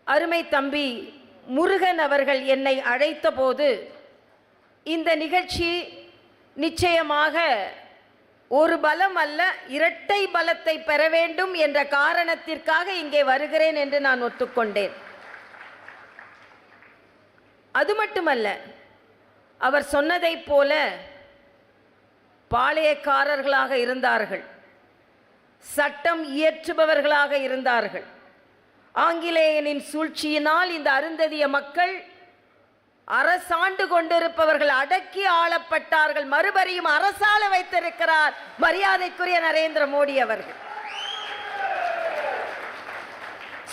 அருமை தம்பி முருகன் அவர்கள் என்னை அழைத்த போது இந்த நிகழ்ச்சி நிச்சயமாக ஒரு பலம் அல்ல இரட்டை பலத்தை பெற வேண்டும் என்ற காரணத்திற்காக இங்கே வருகிறேன் என்று நான் ஒத்துக்கொண்டேன். அது மட்டுமல்ல, அவர் சொன்னதைப் போல பாளையக்காரர்களாக இருந்தார்கள், சட்டம் இயற்றுபவர்களாக இருந்தார்கள். ஆங்கிலேயனின் சூழ்ச்சியினால் இந்த அருந்ததிய மக்கள் அரசாண்டு கொண்டிருப்பவர்கள் அடக்கி ஆளப்பட்டார்கள். மறுபடியும் அரசாள வைத்திருக்கிறார் மரியாதைக்குரிய நரேந்திர மோடி அவர்கள்.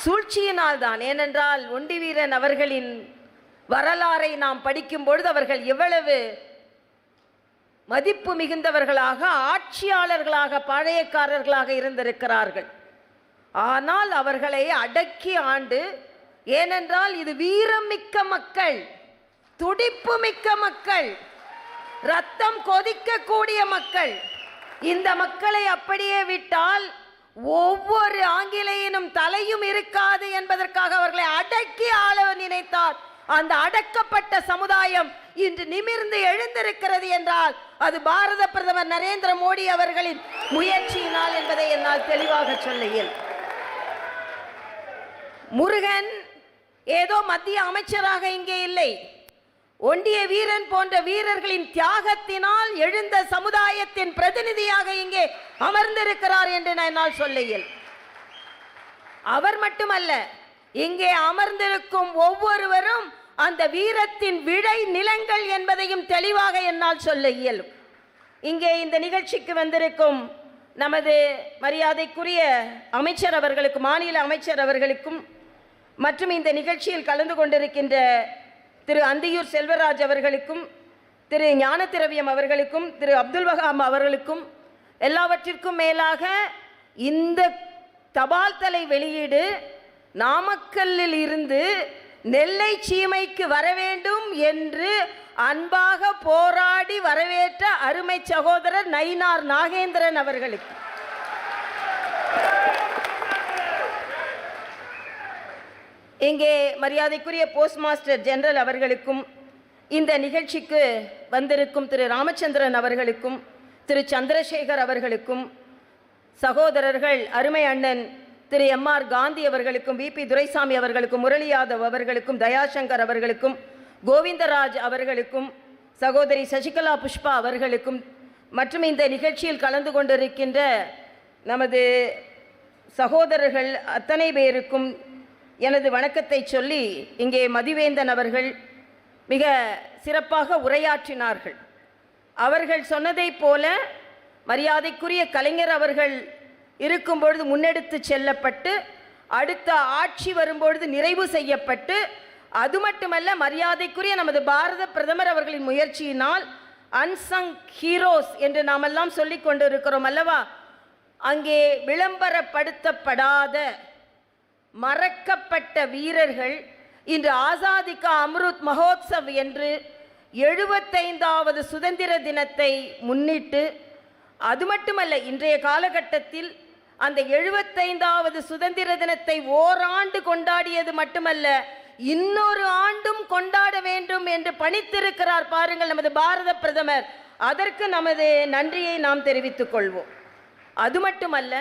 சூழ்ச்சியினால் தான். ஏனென்றால் ஒண்டி வீரன் அவர்களின் வரலாறை நாம் படிக்கும் பொழுது அவர்கள் எவ்வளவு மதிப்பு மிகுந்தவர்களாக, ஆட்சியாளர்களாக, பாளையக்காரர்களாக இருந்திருக்கிறார்கள். ஆனால் அவர்களை அடக்கி ஆண்டு, ஏனென்றால் இது வீரம் மிக்க மக்கள், துடிப்பு மிக்க மக்கள், ரத்தம் கொதிக்கக்கூடிய மக்கள். இந்த மக்களை அப்படியே விட்டால் ஒவ்வொரு ஆங்கிலேயனும் தலையும் இருக்காது என்பதற்காக அவர்களை அடக்கி ஆள நினைத்தார். அந்த அடக்கப்பட்ட சமுதாயம் இன்று நிமிர்ந்து எழுந்திருக்கிறது என்றால் அது பாரத பிரதமர் நரேந்திர மோடி அவர்களின் முயற்சியினால் என்பதை என்னால் தெளிவாக சொல்ல இயலும். முருகன் ஏதோ மத்திய அமைச்சராக இங்கே இல்லை, ஒண்டிய வீரன் போன்ற வீரர்களின் தியாகத்தினால் எழுந்த சமுதாயத்தின் பிரதிநிதியாக இங்கே அமர்ந்திருக்கிறார் என்று என்னால் சொல்ல இயலும். அவர் மட்டுமல்ல, இங்கே அமர்ந்திருக்கும் ஒவ்வொருவரும் அந்த வீரத்தின் விடை நிலங்கள் என்பதையும் தெளிவாக என்னால் சொல்ல இயலும். இங்கே இந்த நிகழ்ச்சிக்கு வந்திருக்கும் நமது மரியாதைக்குரிய அமைச்சர் அவர்களுக்கும், மாநில அமைச்சர் அவர்களுக்கும், மற்றும் இந்த நிகழ்ச்சியில் கலந்து கொண்டிருக்கின்ற திரு அந்தியூர் செல்வராஜ் அவர்களுக்கும், திரு ஞானதிரவியம் அவர்களுக்கும், திரு அப்துல் வஹாப் அவர்களுக்கும், எல்லாவற்றிற்கும் மேலாக இந்த தபால் தலை வெளியீடு நாமக்கல்லில் இருந்து நெல்லை சீமைக்கு வர வேண்டும் என்று அன்பாக போராடி வரவேற்ற அருமை சகோதரர் நயினார் நாகேந்திரன் அவர்களுக்கு, இங்கே மரியாதைக்குரிய போஸ்ட் மாஸ்டர் ஜெனரல் அவர்களுக்கும், இந்த நிகழ்ச்சிக்கு வந்திருக்கும் திரு ராமச்சந்திரன் அவர்களுக்கும், திரு சந்திரசேகர் அவர்களுக்கும், சகோதரர்கள் அருமை அண்ணன் திரு எம்.ஆர். காந்தி அவர்களுக்கும், வி.பி. துரைசாமி அவர்களுக்கும், முரளி யாதவ் அவர்களுக்கும், தயாசங்கர் அவர்களுக்கும், கோவிந்தராஜ் அவர்களுக்கும், சகோதரி சசிகலா புஷ்பா அவர்களுக்கும், மற்றும் இந்த நிகழ்ச்சியில் கலந்து கொண்டிருக்கின்ற நமது சகோதரர்கள் அத்தனை பேருக்கும் எனது வணக்கத்தை சொல்லி, இங்கே மதிவேந்தன் அவர்கள் மிக சிறப்பாக உரையாற்றினார்கள். அவர்கள் சொன்னதைப் போல மரியாதைக்குரிய கலைஞர் அவர்கள் இருக்கும் பொழுது முன்னெடுத்து செல்லப்பட்டு, அடுத்த ஆட்சி வரும்பொழுது நிறைவு செய்யப்பட்டு, அது மட்டுமல்ல மரியாதைக்குரிய நமது பாரத பிரதமர் அவர்களின் முயற்சியினால் அன்சங் ஹீரோஸ் என்று நாமெல்லாம் சொல்லிக் கொண்டிருக்கிறோம் அல்லவா, அங்கே விளம்பரப்படுத்தப்படாத மறக்கப்பட்ட வீரர்கள் இன்று ஆசாதி கா அம்ருத் மகோத்சவ் என்று 75வது சுதந்திர தினத்தை முன்னிட்டு, அது மட்டுமல்ல இன்றைய காலகட்டத்தில் அந்த 75வது சுதந்திர தினத்தை ஓராண்டு கொண்டாடியது மட்டுமல்ல, இன்னொரு ஆண்டும் கொண்டாட வேண்டும் என்று பணித்திருக்கிறார் பாருங்கள் நமது பாரத பிரதமர். அதற்கு நமது நன்றியை நாம் தெரிவித்துக் கொள்வோம். அது மட்டுமல்ல,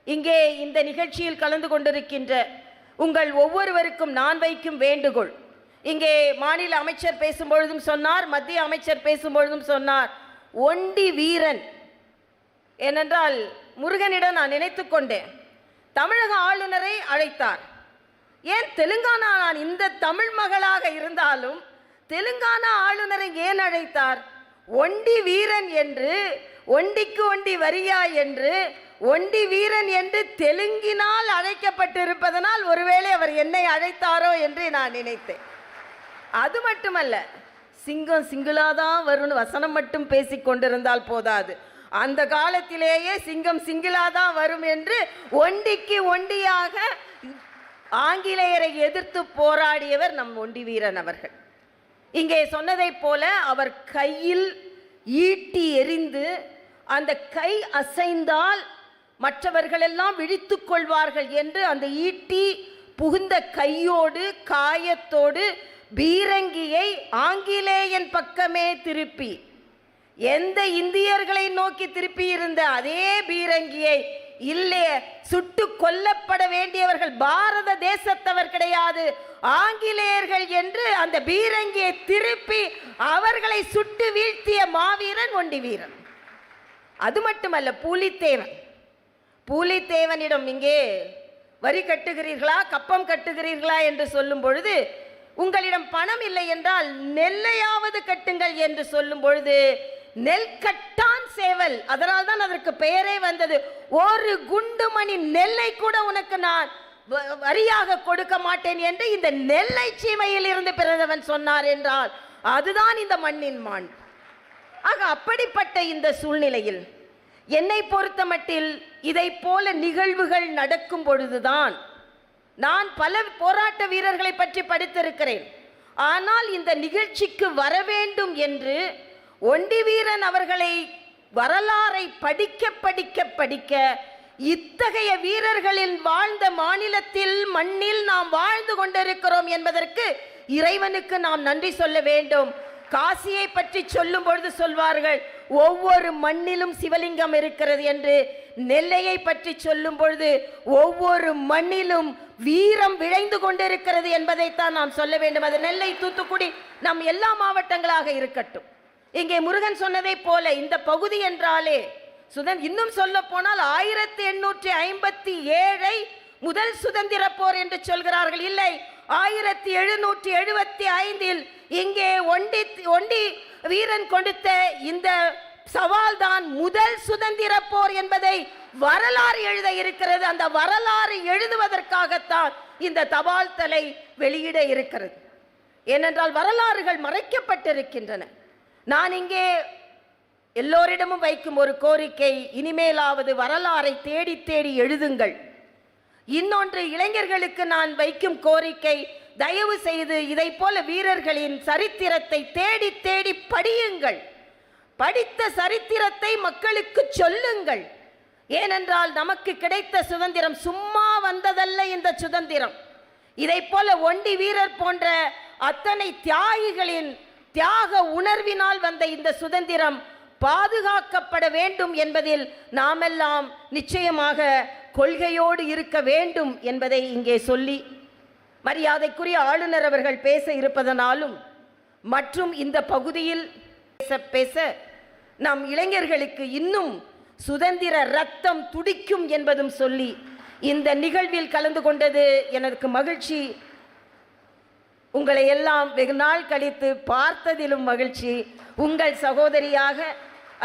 இங்கே இந்த நிகழ்ச்சியில் கலந்து கொண்டிருக்கின்ற உங்கள் ஒவ்வொருவருக்கும் நான் வைக்கும் வேண்டுகோள், இங்கே மாநில அமைச்சர் பேசும்பொழுதும் சொன்னார், மத்திய அமைச்சர் பேசும்பொழுதும் சொன்னார், ஒண்டி வீரன். ஏனென்றால் முருகனிடம் நான் நினைத்து கொண்டேன், தமிழக ஆளுநரை அழைத்தார். ஏன் தெலுங்கானா, நான் இந்த தமிழ் மகளாக இருந்தாலும் தெலுங்கானா ஆளுநரை ஏன் அழைத்தார்? ஒண்டி வீரன் என்று, ஒண்டிக்கு ஒண்டி வரியா என்று, ஒண்டி வீரன் என்று தெலுங்கினால் அழைக்கப்பட்டிருப்பதனால் ஒருவேளை அவர் என்னை அழைத்தாரோ என்று நான் நினைத்தேன். அது மட்டுமல்ல, சிங்கம் சிங்கிளாக தான் வரும்னு வசனம் மட்டும் பேசி கொண்டிருந்தால் போதாது. அந்த காலத்திலேயே சிங்கம் சிங்கிளாக தான் வரும் என்று ஒண்டிக்கு ஒண்டியாக ஆங்கிலேயரை எதிர்த்து போராடியவர் நம் ஒண்டி வீரன் அவர்கள். இங்கே சொன்னதைப் போல அவர் கையில் ஈட்டி எறிந்து அந்த கை அசைந்தால் மற்றவர்களெல்லாம் விழித்து கொள்வார்கள் என்று அந்த ஈட்டி புகுந்த கையோடு காயத்தோடு பீரங்கியை ஆங்கிலேயன் பக்கமே திருப்பி, எந்த இந்தியர்களை நோக்கி திருப்பி இருந்த அதே பீரங்கியை, இல்லையே சுட்டு கொல்லப்பட வேண்டியவர்கள் பாரத தேசத்தவர் கிடையாது, ஆங்கிலேயர்கள் என்று அந்த பீரங்கியை திருப்பி அவர்களை சுட்டு வீழ்த்திய மாவீரன் ஒண்டி வீரன். அது மட்டுமல்ல, பூலித்தேவனிடம் இங்கே வரி கட்டுகிறீர்களா, கப்பம் கட்டுகிறீர்களா என்று சொல்லும் பொழுது, உங்களிடம் பணம் இல்லை என்றால் நெல்லையாவது கட்டுங்கள் என்று சொல்லும் பொழுது, நெல் கட்டான் சேவல், அதனால் தான் அதற்கு பெயரே வந்தது. ஒரு குண்டுமணி நெல்லை கூட உனக்கு நான் வரியாக கொடுக்க மாட்டேன் என்று இந்த நெல்லை சீமையில் இருந்து பிறந்தவன் சொன்னார் என்றால் அதுதான் இந்த மண்ணின் மாண்பு. ஆக அப்படிப்பட்ட இந்த சூழ்நிலையில் என்னை பொறுத்த மட்டில் இதை போல நிகழ்வுகள் நடக்கும் பொழுதுதான் நான் பல போராட்ட வீரர்களை பற்றி படித்திருக்கிறேன். ஆனால் இந்த நிகழ்ச்சிக்கு வர வேண்டும் என்று ஒண்டி வீரன் அவர்களை வரலாறை படிக்க படிக்க படிக்க இத்தகைய வீரர்களில் வாழ்ந்த மாநிலத்தில் மண்ணில் நாம் வாழ்ந்து கொண்டிருக்கிறோம் என்பதற்கு இறைவனுக்கு நாம் நன்றி சொல்ல வேண்டும். காசியை பற்றி சொல்லும் பொழுது சொல்வார்கள் ஒவ்வொரு மண்ணிலும் சிவலிங்கம் இருக்கிறது என்று. நெல்லையை பற்றி சொல்லும் பொழுது ஒவ்வொரு மண்ணிலும் வீரம் விளைந்து கொண்டிருக்கிறது என்பதைத்தான் நாம் சொல்ல வேண்டும். அது நெல்லை, தூத்துக்குடி, நம் எல்லா மாவட்டங்களாக இருக்கட்டும். இங்கே முருகன் சொன்னதை போல இந்த பகுதி என்றாலே இன்னும் சொல்ல போனால் 1857 முதல் சுதந்திர போர் என்று சொல்கிறார்கள். இல்லை, 1775 இங்கே ஒண்டி வீரன் கொடுத்த இந்த சவால் தான் முதல் சுதந்திர போர் என்பதை வரலாறு எழுத இருக்கிறது. அந்த வரலாறு எழுதுவதற்காகத்தான் இந்த தபால் தலை வெளியிட இருக்கிறது. ஏனென்றால் வரலாறுகள் மறைக்கப்பட்டிருக்கின்றன. நான் இங்கே எல்லோரிடமும் வைக்கும் ஒரு கோரிக்கை, இனிமேலாவது வரலாறை தேடி தேடி எழுதுங்கள். இன்னொன்று, இளைஞர்களுக்கு நான் வைக்கும் கோரிக்கை, தயவு செய்து இதை போல வீரர்களின் சரித்திரத்தை தேடி தேடி படியுங்கள். படித்த சரித்திரத்தை மக்களுக்கு சொல்லுங்கள். ஏனென்றால் நமக்கு கிடைத்த சுதந்திரம் சும்மா வந்ததல்ல. இந்த சுதந்திரம் இதை போல ஒண்டி வீரர் போன்ற அத்தனை தியாகிகளின் தியாக உணர்வினால் வந்த இந்த சுதந்திரம் பாதுகாக்கப்பட வேண்டும் என்பதில் நாமெல்லாம் நிச்சயமாக கொள்கையோடு இருக்க வேண்டும் என்பதை இங்கே சொல்லி, மரியாதைக்குரிய ஆளுநர் அவர்கள் பேச இருப்பதனாலும் மற்றும் இந்த பகுதியில் பேச நம் இளைஞர்களுக்கு இன்னும் சுதந்திர ரத்தம் துடிக்கும் என்பதும் சொல்லி இந்த நிகழ்வில் கலந்து கொண்டது எனக்கு மகிழ்ச்சி. உங்களை எல்லாம் வெகு நாள் கழித்து பார்த்ததிலும் மகிழ்ச்சி. உங்கள் சகோதரியாக,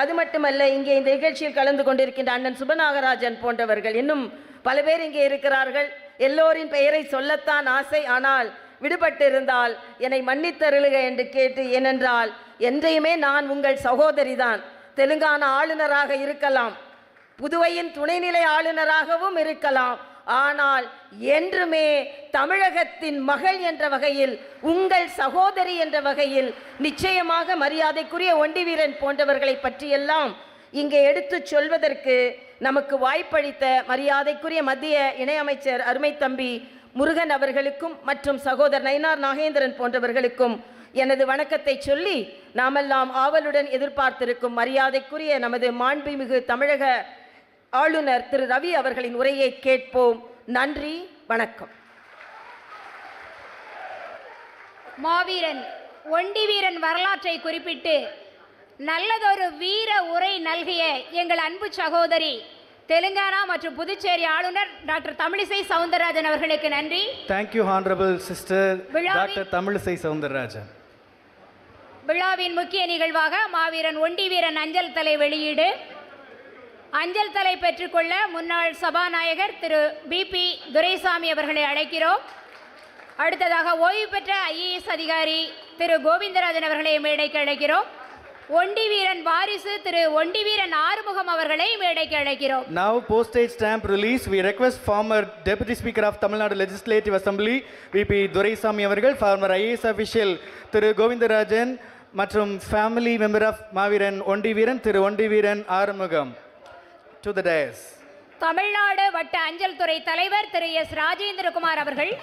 அது மட்டுமல்ல, இங்கே இந்த நிகழ்ச்சியில் கலந்து கொண்டிருக்கின்ற அண்ணன் சுபநாகராஜன் போன்றவர்கள் இன்னும் பல பேர் இங்கே இருக்கிறார்கள். எல்லோரின் பெயரை சொல்லத்தான் ஆசை, ஆனால் விடுபட்டு இருந்தால் என்னை மன்னித்தருளுக என்று கேட்டு, ஏனென்றால் என்றையுமே நான் உங்கள் சகோதரி தான். தெலுங்கானா ஆளுநராக இருக்கலாம், புதுவையின் துணைநிலை ஆளுநராகவும் இருக்கலாம், ஆனால் என்றுமே தமிழகத்தின் மகள் என்ற வகையில், உங்கள் சகோதரி என்ற வகையில் நிச்சயமாக மரியாதைக்குரிய ஒண்டி வீரன் போன்றவர்களை பற்றியெல்லாம் இங்கே எடுத்து சொல்வதற்கு நமக்கு வாய்ப்பளித்த மரியாதைக்குரிய மத்திய இணையமைச்சர் அருமை தம்பி முருகன் அவர்களுக்கும் மற்றும் சகோதரர் நயினார் நாகேந்திரன் போன்றவர்களுக்கும் எனது வணக்கத்தை சொல்லி, நாமெல்லாம் ஆவலுடன் எதிர்பார்த்திருக்கும் மரியாதைக்குரிய நமது மாண்புமிகு தமிழக ஆளுநர் திரு ரவி அவர்களின் உரையை கேட்போம். நன்றி, வணக்கம். மாவீரன் ஒண்டி வீரன் வரலாற்றை குறிப்பிட்டு நல்லதொரு வீர உரை நல்கிய எங்கள் அன்பு சகோதரி தெலுங்கானா மற்றும் புதுச்சேரி ஆளுநர் டாக்டர் தமிழிசை சவுந்தரராஜன் அவர்களுக்கு நன்றி. Thank you, Honorable Sister Dr. Tamilisai Soundararajan. விழாவின் முக்கிய நிகழ்வாக மாவீரன் ஒண்டி வீரன் அஞ்சல் தலை வெளியீடு. அஞ்சல் தலை பெற்றுக்கொள்ள முன்னாள் சபாநாயகர் திரு BP துரைசாமி அவர்களை அழைக்கிறோம். அடுத்ததாக ஓய்வு பெற்ற IAS அதிகாரி திரு கோவிந்தராஜன் அவர்களை மேடைக்கு அழைக்கிறோம். ஒண்டி வீரன் வாரிசு திரு ஒண்டி வீரன் ஆறுமுகம் அவர்களை மேடைக்கு அழைக்கிறோம். Now postage stamp release. We request former Deputy Speaker of Tamil Nadu Legislative Assembly VP Doraisamy அவர்கள், former IAS official திரு கோவிந்தராஜன் மற்றும் family member of மாவீரன் ஒண்டி வீரன் திரு ஒண்டி வீரன் Arumugam to the dais. Tamil Nadu வட்ட அஞ்சல் துறை தலைவர் திரு S. ராஜேந்திரகுமார் அவர்கள்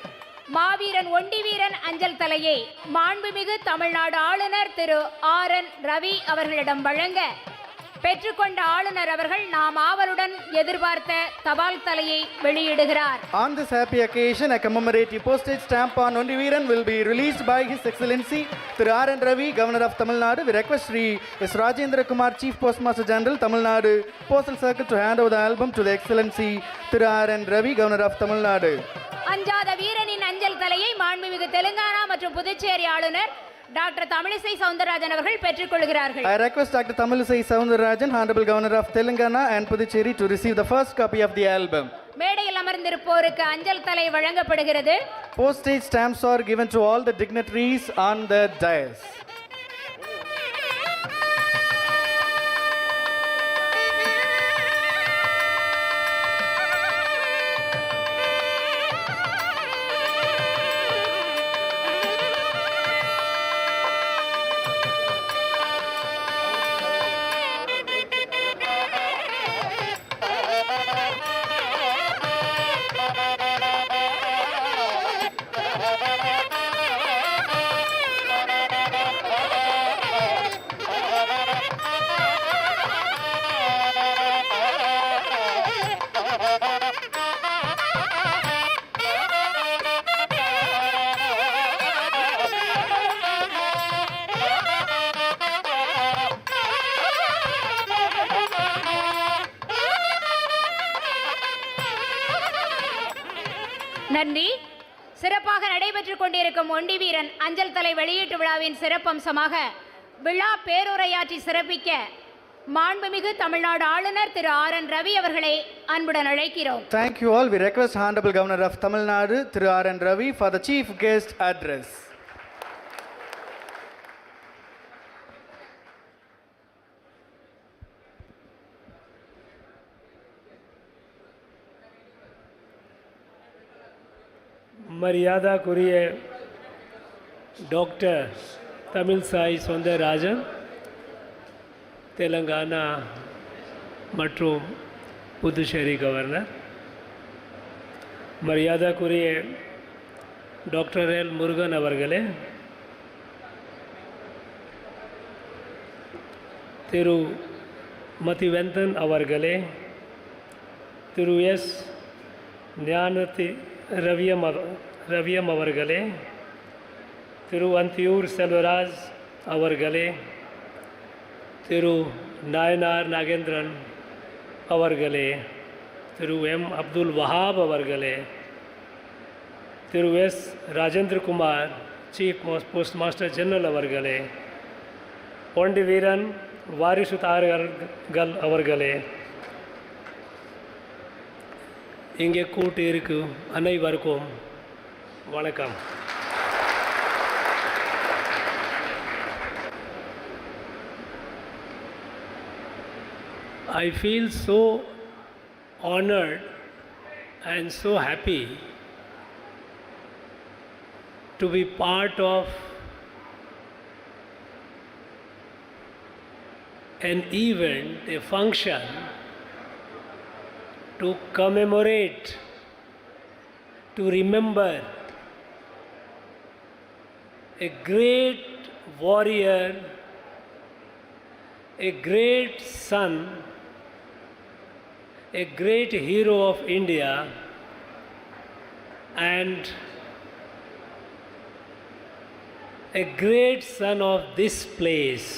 மாவீரன் ஒண்டி வீரன் அஞ்சல் தலையை மாண்புமிகு தமிழ்நாடு ஆளுநர் திரு R.N.Ravi அவர்களிடம் வழங்க பெற்றுக்கொண்ட ஆளுநர் அவர்கள் நாம் ஆவலுடன் எதிர்பார்த்த தபால் தலையை வெளியிடுகிறார். On this happy occasion, a commemorative postage stamp on Ondi Veeran will be released by His Excellency Thiru R.N.Ravi, Governor of Tamil Nadu. We request Sri S. Rajendra Kumar, Chief Postmaster General, Tamil Nadu Postal Circle, to hand over the album to the Excellency Thiru R.N.Ravi, Governor of Tamil Nadu. அஞ்சாத வீரனின் அஞ்சல் தலையை மாண்புமிகு தெலுங்கானா மற்றும் புதுச்சேரி ஆளுநர் doctor Tamilisai Soundararajan அவர்கள் பெற்றுக்கொள்கிறார்கள். I request Dr. Tamilisai Soundararajan, Honorable Governor of Telangana and Puducherry, to receive the first copy of the album. மேடையில் அமர்ந்திருப்போருக்கு அஞ்சல் தலை வழங்கப்படுகிறது. Postage stamps are given to all the dignitaries on the dais. நன்றி. சிறப்பாக நடைபெற்றுக் கொண்டிருக்கும் ஒண்டி வீரன் அஞ்சல் தலை வெளியீட்டு விழாவின் சிறப்பம்சமாக விழா பேருரையாற்றி சிறப்பிக்க மாண்புமிகு தமிழ்நாடு ஆளுநர் திரு R.N.Ravi அவர்களை அன்புடன் அழைக்கிறோம். Thank you all. We request Honorable Governor of Tamil Nadu Thiru R.N.Ravi for the chief guest address. மரியாதைக்குரிய டாக்டர் தமில்சாய் சௌந்தரராஜன், தெலுங்கானா மற்றும் புதுச்சேரி கவர்னர், மரியாதைக்குரிய டாக்டர் L. முருகன் அவர்களே, திரு மதிவந்தன் அவர்களே, திரு S. ஞானதி ரவியம் அவர்களே, திரு அந்தியூர் செல்வராஜ் அவர்களே, திரு நாயனார் நாகேந்திரன் அவர்களே, திரு M. அப்துல் வஹாப் அவர்களே, திரு S. Rajendra Kumar, chief postmaster general அவர்களே, ஒண்டி வீரன் வாரிசுதாரர்கள் அவர்களே, இங்கே கூட்டி இருக்கும் அனைவருக்கும் வணக்கம். I feel so honored and so happy to be part of an event, a function to commemorate, to remember a great warrior, a great son, a great hero of India, and a great son of this place,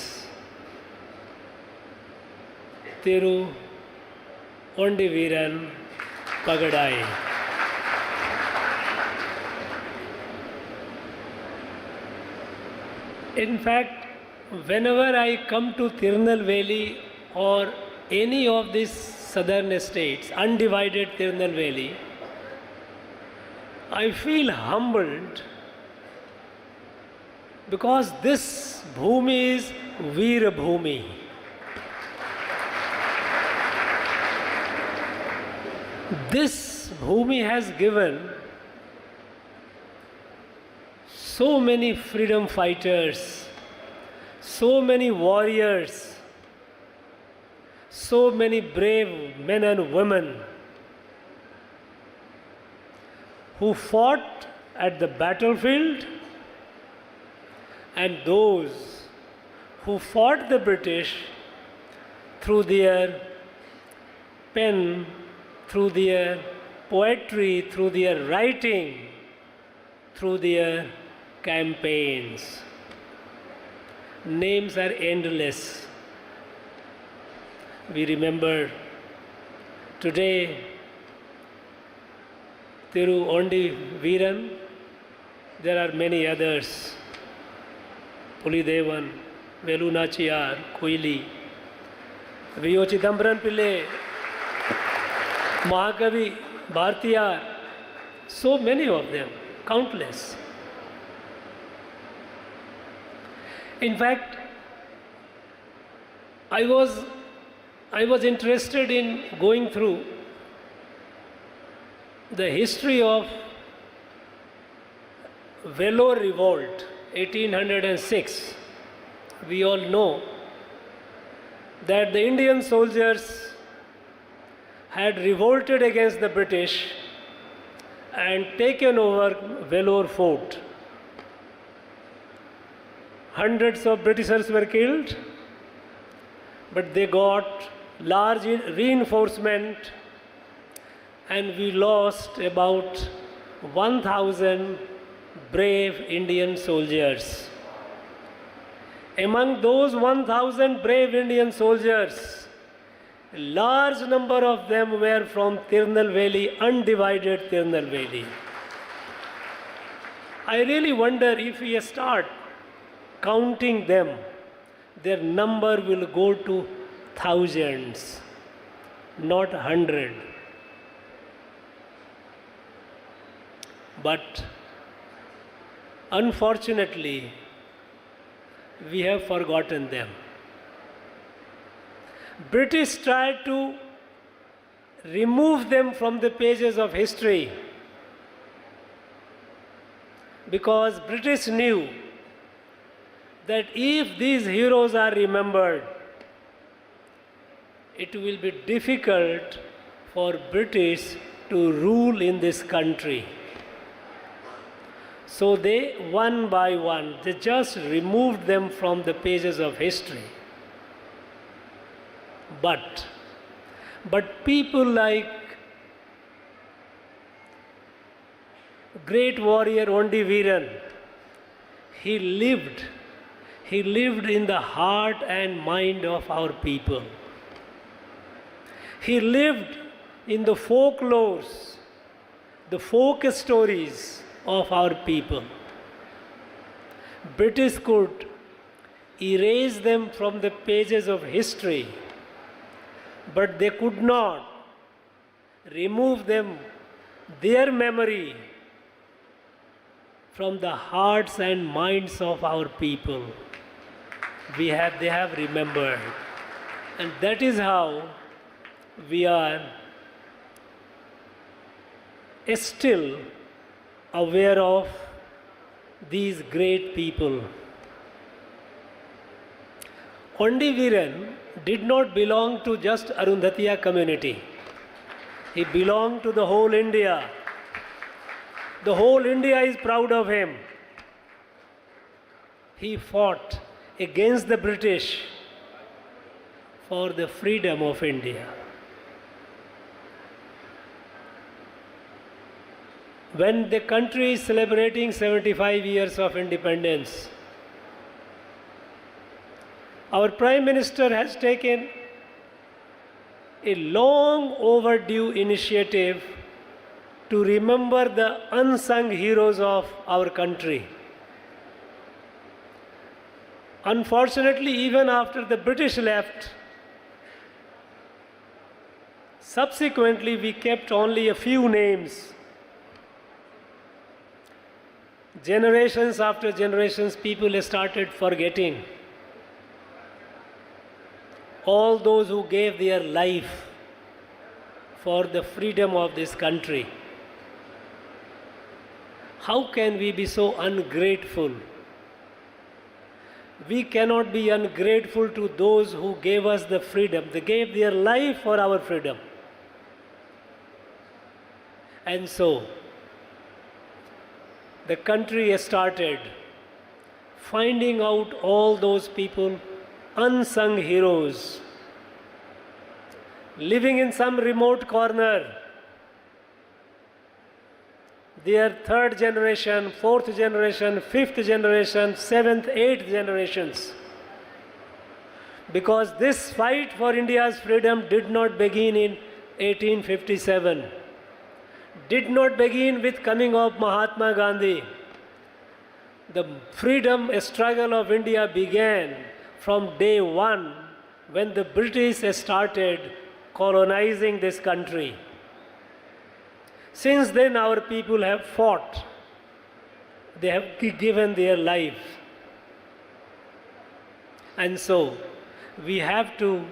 Thiru Ondi Veeran Pagadai. In fact, whenever I come to Tirunelveli or any of these southern states, undivided Tirunelveli, I feel humbled because this Bhumi is Veera Bhumi. This Bhumi has given so many freedom fighters, so many warriors, so many brave men and women who fought at the battlefield and those who fought the British through their pen, through their poetry, through their writing, through their campaigns. Names are endless. We remember today Thiru Ondi Veeran, there are many others. Pulidevan, Velu Nachiyar, Koili, V.O. Chidambaram Pillai, Mahakavi, Bhartiyar, so many of them, countless. In fact, I was interested in going through the history of Vellore Revolt, 1806. We all know that the Indian soldiers had revolted against the British and taken over Vellore Fort. Hundreds of Britishers were killed, but they got large reinforcement and we lost about 1,000 brave Indian soldiers. Among those 1,000 brave Indian soldiers, a large number of them were from Tirunelveli, undivided Tirunelveli. I really wonder if we start counting them, their number will go to thousands, not 100. But unfortunately, we have forgotten them. British tried to remove them from the pages of history because British knew that if these heroes are remembered, it will be difficult for British to rule in this country. So they, one by one, they just removed them from the pages of history. But people like great warrior Ondi Veeran, he lived in the heart and mind of our people. He lived in the folklores, the folk stories of our people. British could erase them from the pages of history, but they could not remove them, their memory, from the hearts and minds of our people. They have remembered. And that is how we are still aware of these great people. Ondi Veeran did not belong to just Arundhatiya community. He belonged to the whole India. The whole India is proud of him. He fought against the British for the freedom of India. When the country is celebrating 75 years of independence, our Prime Minister has taken a long overdue initiative to remember the unsung heroes of our country. Unfortunately, even after the British left, subsequently we kept only a few names. generations after generations, people started forgetting all those who gave their life for the freedom of this country. How can we be so ungrateful? We cannot be ungrateful to those who gave us the freedom. They gave their life for our freedom. And so, the country started finding out all those people, unsung heroes, living in some remote corner. Their third generation, fourth generation, fifth generation, seventh, eighth generations. Because this fight for India's freedom did not begin in 1857. Did not begin with coming of Mahatma Gandhi. The freedom struggle of India began from day one when the British started colonizing this country. Since then, our people have fought. They have given their life. And so, we have to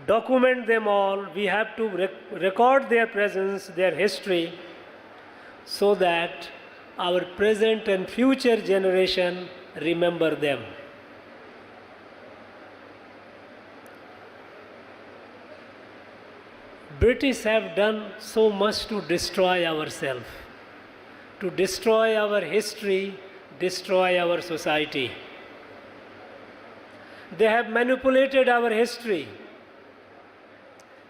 document them all. We have to record their presence, their history, so that our present and future generation remember them. British have done so much to destroy ourselves, to destroy our history, destroy our society. They have manipulated our history.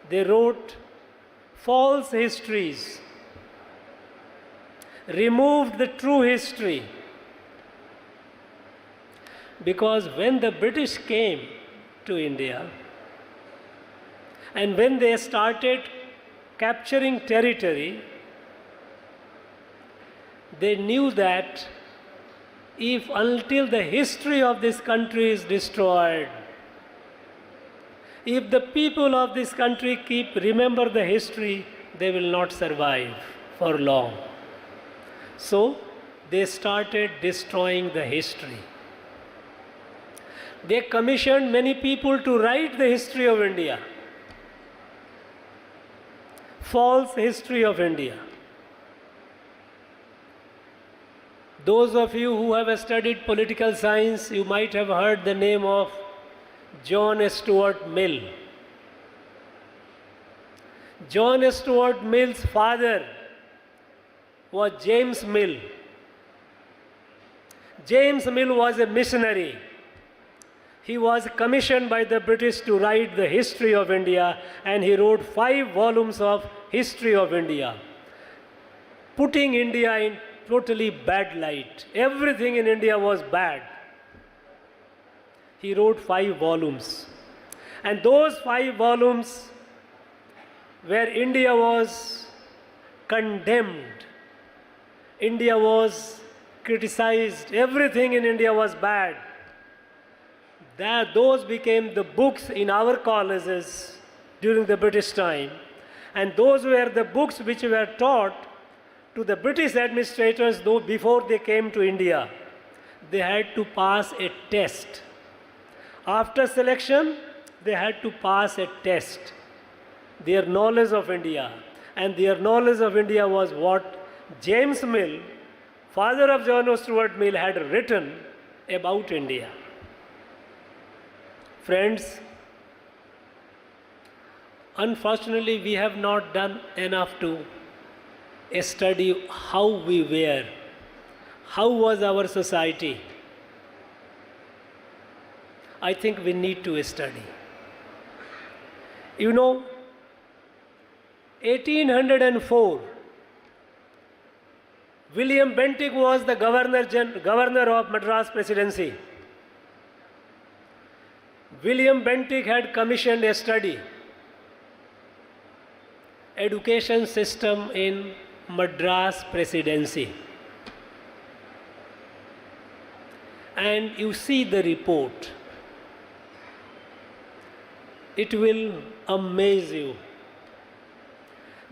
They wrote false histories, removed the true history. Because when the British came to India, and when they started capturing territory, they knew that if until the history of this country is destroyed, if the people of this country remember the history, they will not survive for long. So they started destroying the history. They commissioned many people to write the history of India. False history of India. Those of you who have studied political science, you might have heard the name of John Stuart Mill. John Stuart Mill's father was James Mill. James Mill was a missionary. He was commissioned by the British to write the history of India, and he wrote 5 volumes of history of India, putting India in totally bad light. Everything in India was bad. He wrote 5 volumes. And those 5 volumes, where India was condemned, India was criticized, everything in India was bad, those became the books in our colleges during the British time. And those were the books which were taught to the British administrators, though before they came to India. They had to pass a test. After selection, they had to pass a test. Their knowledge of India. And their knowledge of India was what James Mill, father of John Stuart Mill, had written about India. Friends, unfortunately, we have not done enough to study how we were, how was our society. I think we need to study. You know, 1804, William Bentinck was the governor of Madras Presidency. William Bentinck had commissioned a study, education system in Madras Presidency. And you see the report. It will amaze you.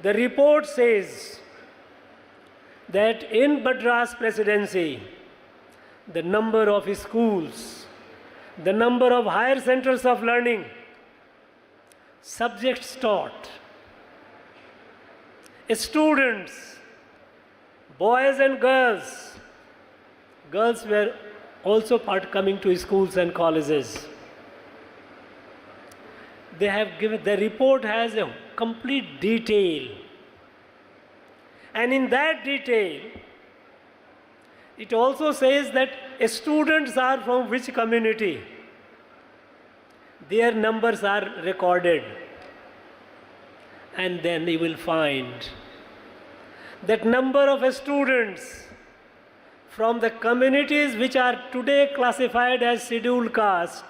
The report says that in Madras Presidency, the number of schools, the number of higher centers of learning, subjects taught, students, boys and girls, girls were also coming to schools and colleges. They have given, the report has a complete detail. And in that detail, it also says that students are from which community. Their numbers are recorded. And then you will find that number of students from the communities which are today classified as scheduled caste,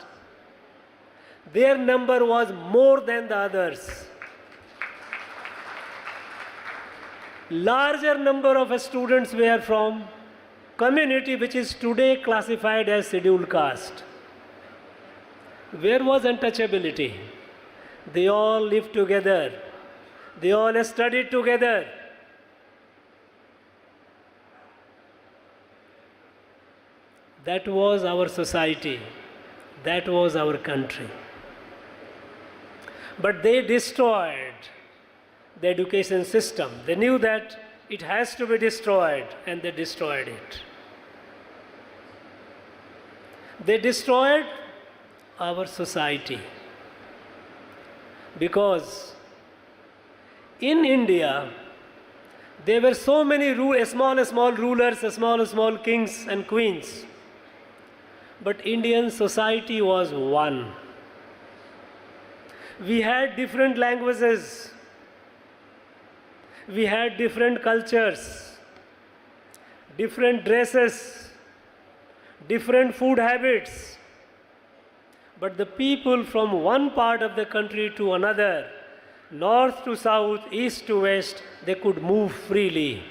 their number was more than the others. Larger number of students were from community which is today classified as scheduled caste. Where was untouchability? They all lived together. They all studied together. That was our society. That was our country. But they destroyed the education system. They knew that it has to be destroyed, and they destroyed it. They destroyed our society because in India there were so many small rulers, small kings and queens. But Indian society was one. We had different languages. We had different cultures, different dresses, different food habits. But the people from one part of the country to another, north to south, east to west, they could move freely.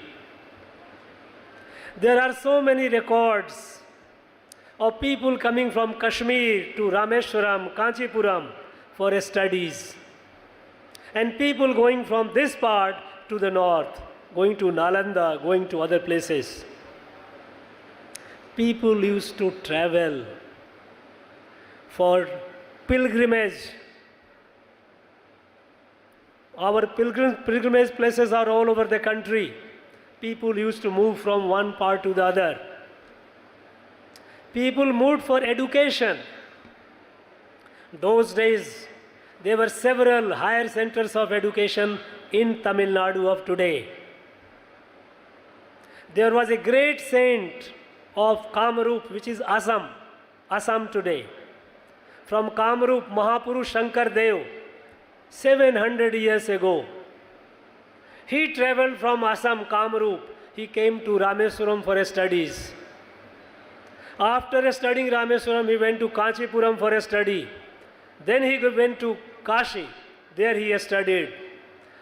There are so many records of people coming from Kashmir to Rameshwaram, Kanchipuram for studies. And people going from this part to the north, going to Nalanda, going to other places. People used to travel for pilgrimage. Our pilgrimage places are all over the country. People used to move from one part to the other. People moved for education. Those days, there were several higher centers of education in Tamil Nadu of today. There was a great saint of Kamrup, which is Assam today. From Kamrup, Mahapurush Shankar Dev, 700 years ago. He traveled from Assam, Kamrup. He came to Rameswaram for studies. After studying Rameswaram, he went to Kanchipuram for a study. Then he went to Kashi. There he studied.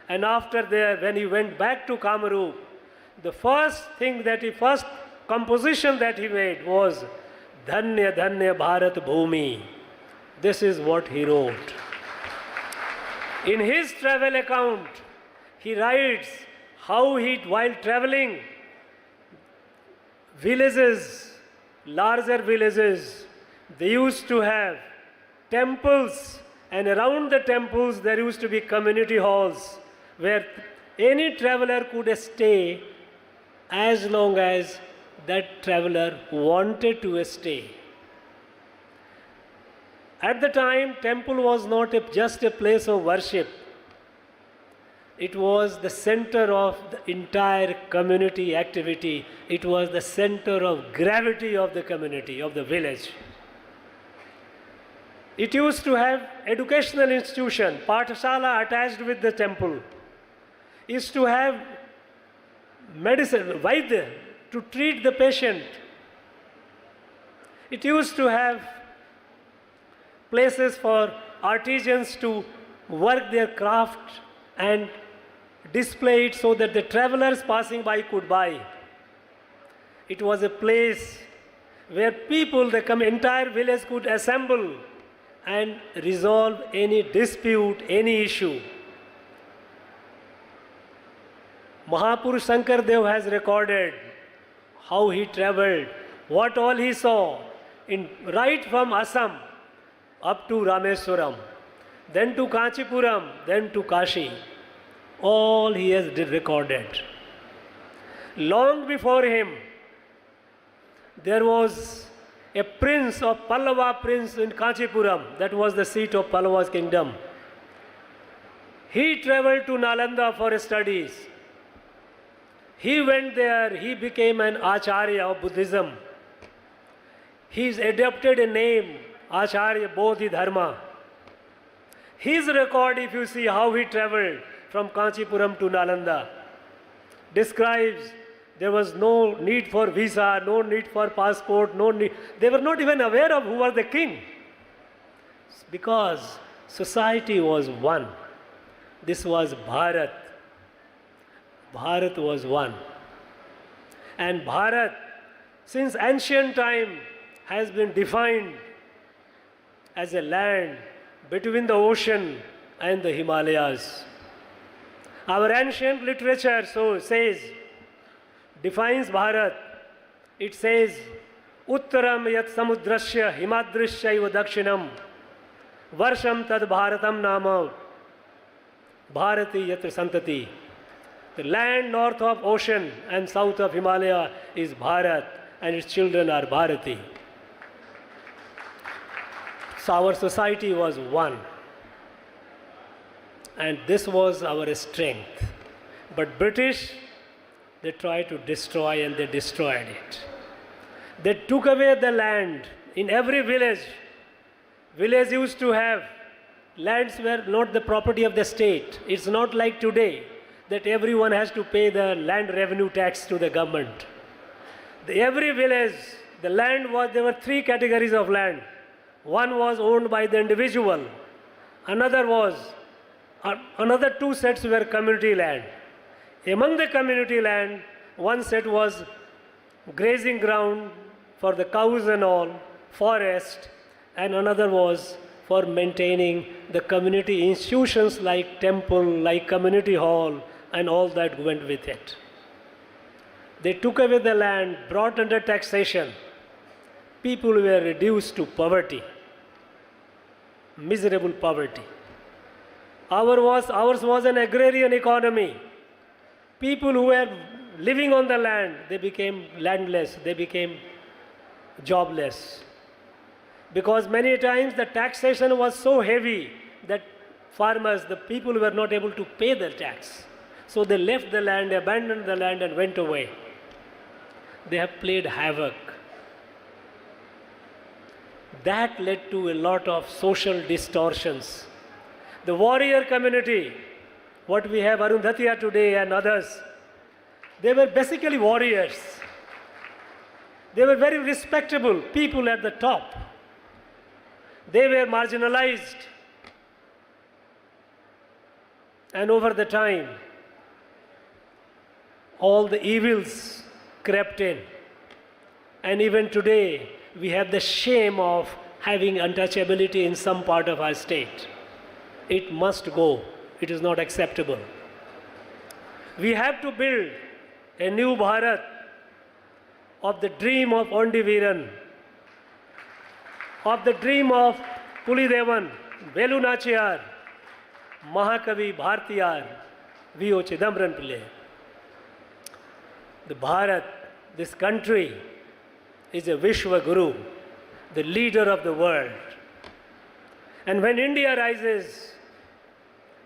And after there, when he went back to Kamrup, the first composition that he made was Dhanya Dhanya Bharat Bhumi. This is what he wrote. In his travel account, he writes how he, while traveling, villages, larger villages, they used to have temples, and around the temples there used to be community halls where any traveler could stay as long as that traveler wanted to stay. At the time, temple was not just a place of worship. It was the center of the entire community activity. It was the center of gravity of the community, of the village. It used to have educational institution, Pathashala attached with the temple. It used to have medicine, Vaidya, to treat the patient. It used to have places for artisans to work their craft and display it so that the travelers passing by could buy. It was a place where people, the entire village could assemble and resolve any dispute, any issue. Mahapurush Shankar Dev has recorded how he traveled, what all he saw, right from Assam up to Rameswaram, then to Kanchipuram, then to Kashi. All he has recorded. Long before him, there was a prince of Pallava prince in Kanchipuram, that was the seat of Pallava's kingdom. He traveled to Nalanda for studies. He went there, he became an Acharya of Buddhism. He's adopted a name, Acharya Bodhidharma. His record, if you see how he traveled from Kanchipuram to Nalanda, describes there was no need for visa, no need for passport, no need. They were not even aware of who was the king. Because society was one. This was Bharat. Bharat was one. And Bharat, since ancient time, has been defined as a land between the ocean and the Himalayas. Our ancient literature defines Bharat. It says, Uttaram yat samudrasya himadrishya dakshinam varsham tad bharatam nama bharati yatra santati. The land north of ocean and south of Himalaya is Bharat, and its children are Bharati. So our society was one. And this was our strength. But British, they tried to destroy, and they destroyed it. They took away the land in every village. Village used to have lands were not the property of the state. It's not like today that everyone has to pay the land revenue tax to the government. Every village, the land was, there were three categories of land. One was owned by the individual. Another two sets were community land. Among the community land, one set was grazing ground for the cows and all, forest, and another was for maintaining the community institutions like temple, like community hall, and all that went with it. They took away the land, brought under taxation. People were reduced to poverty, miserable poverty. Ours was an agrarian economy. People who were living on the land, they became landless, they became jobless. Because many times the taxation was so heavy that farmers, the people were not able to pay the tax. So they left the land, abandoned the land, and went away. They have played havoc. That led to a lot of social distortions. The warrior community, what we have Arundhatiya today and others, they were basically warriors. They were very respectable people at the top. They were marginalized. And over the time, all the evils crept in. And even today, we have the shame of having untouchability in some part of our state. It must go. It is not acceptable. We have to build a new Bharat of the dream of Ondi Veeran, of the dream of Pulidevan, Velu Nachiyar, Mahakavi Bhartiyar, V.O. Chidambaram Pillai. The Bharat, this country, is a Vishwa Guru, the leader of the world. And when India rises,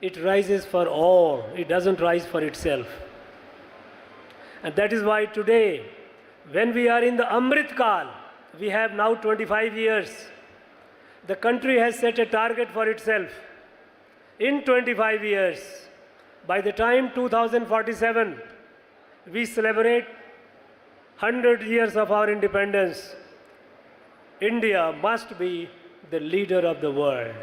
it rises for all. It doesn't rise for itself. And that is why today, when we are in the Amrit Kal, we have now 25 years. The country has set a target for itself. In 25 years, by the time 2047, we celebrate 100 years of our independence. India must be the leader of the world.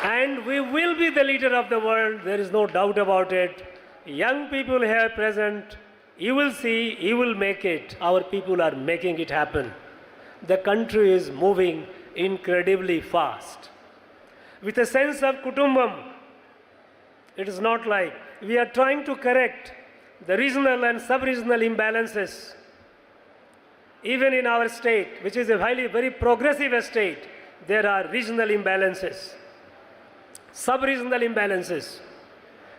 And we will be the leader of the world, there is no doubt about it. Young people here present, you will see, you will make it. Our people are making it happen. The country is moving incredibly fast. With a sense of kutumbam, it is not like we are trying to correct the regional and sub-regional imbalances. Even in our state, which is a very progressive state, there are regional imbalances, sub-regional imbalances.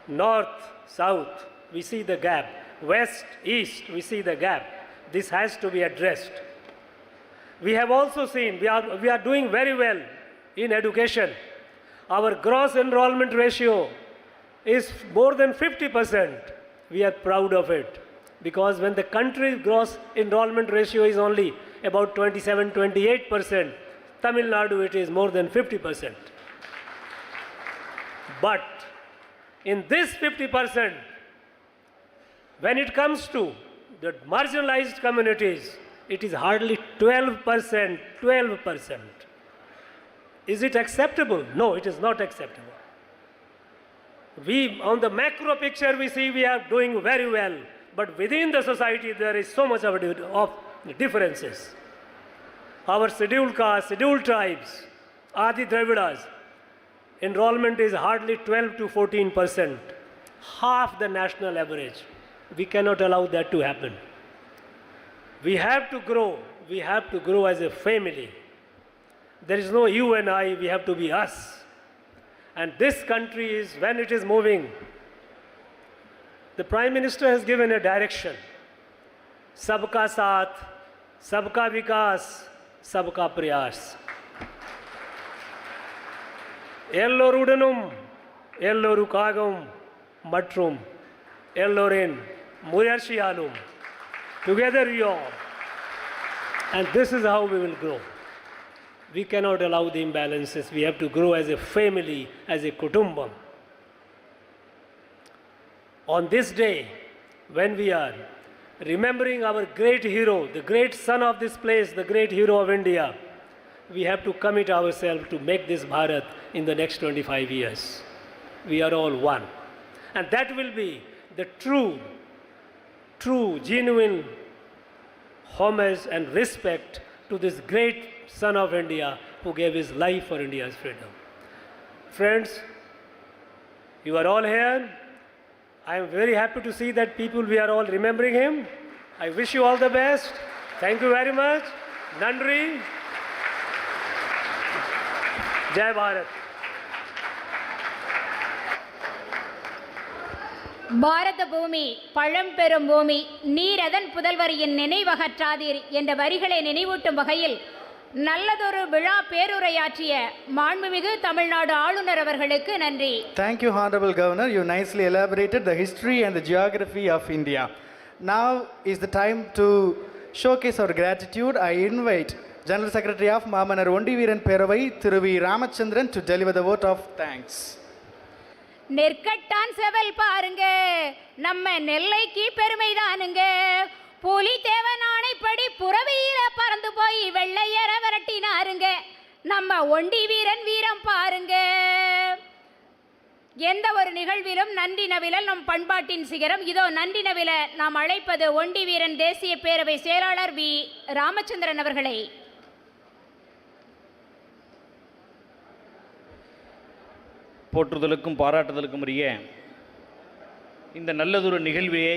North, south, we see the gap. West, east, we see the gap. This has to be addressed. We have also seen, we are doing very well in education. Our gross enrollment ratio is more than 50%. We are proud of it. Because when the country's gross enrollment ratio is only about 27-28%, Tamil Nadu it is more than 50%. But in this 50%, when it comes to the marginalized communities, it is hardly 12%, 12%. Is it acceptable? No, it is not acceptable. On the macro picture, we see we are doing very well, but within the society, there is so much of differences. Our scheduled castes, scheduled tribes, Adi Dravidas, enrollment is hardly 12 to 14%, half the national average. We cannot allow that to happen. We have to grow as a family. There is no you and I, we have to be us. And this country is, when it is moving, the Prime Minister has given a direction. Sabka saath, sabka vikas, sabka prayas. Ellorudunum, ellorukagum, matrum, ellorin, muyarshiyalum. Together we all. And this is how we will grow. We cannot allow the imbalances. We have to grow as a family, as a kutumbam. On this day, when we are remembering our great hero, the great son of this place, the great hero of India, we have to commit ourselves to make this Bharat in the next 25 years. We are all one. And that will be the true, genuine homage and respect to this great son of India who gave his life for India's freedom. Friends, you are all here. I am very happy to see that we are all remembering him. I wish you all the best. Thank you very much. Nandri. Jai Bharat. பாரத பூமி பழம்பெரும் பூமி நீரதன் புதல்வரின் நினைவகற்றாதீர் என்ற வரிகளை நினைவூட்டும் வகையில் நல்லதொரு விழா பேருரையாற்றிய மாண்புமிகு தமிழ்நாடு ஆளுநர் அவர்களுக்கு நன்றி. Thank you, Honorable Governor. You nicely elaborated the history and the geography of India. Now is the time to showcase our gratitude. I invite General Secretary of Mamanar Ondiviran Peravai, Thiru V. Ramachandran, to deliver the vote of thanks. Nerkattan Seval பாருங்க, நம்ம நெல்லைக்கு பெருமைதானுங்க. புலி தேவன் ஆணைப்படி புறவியில பறந்து போய் வெள்ளையர விரட்டினாருங்க. நம்ம ஒண்டி வீரன் வீரம் பாருங்க. எந்த ஒரு நிகழ்விலும் நன்றி நவிழல் நம் பண்பாட்டின் சிகரம். இதோ நன்றி நவிழ நாம் அழைப்பது ஒண்டி வீரன் தேசிய பேரவை செயலாளர் வி. ராமச்சந்திரன் அவர்களை. போற்றுதலுக்கும் பாராட்டுதலுக்கும் உரிய இந்த நல்லதொரு நிகழ்வியை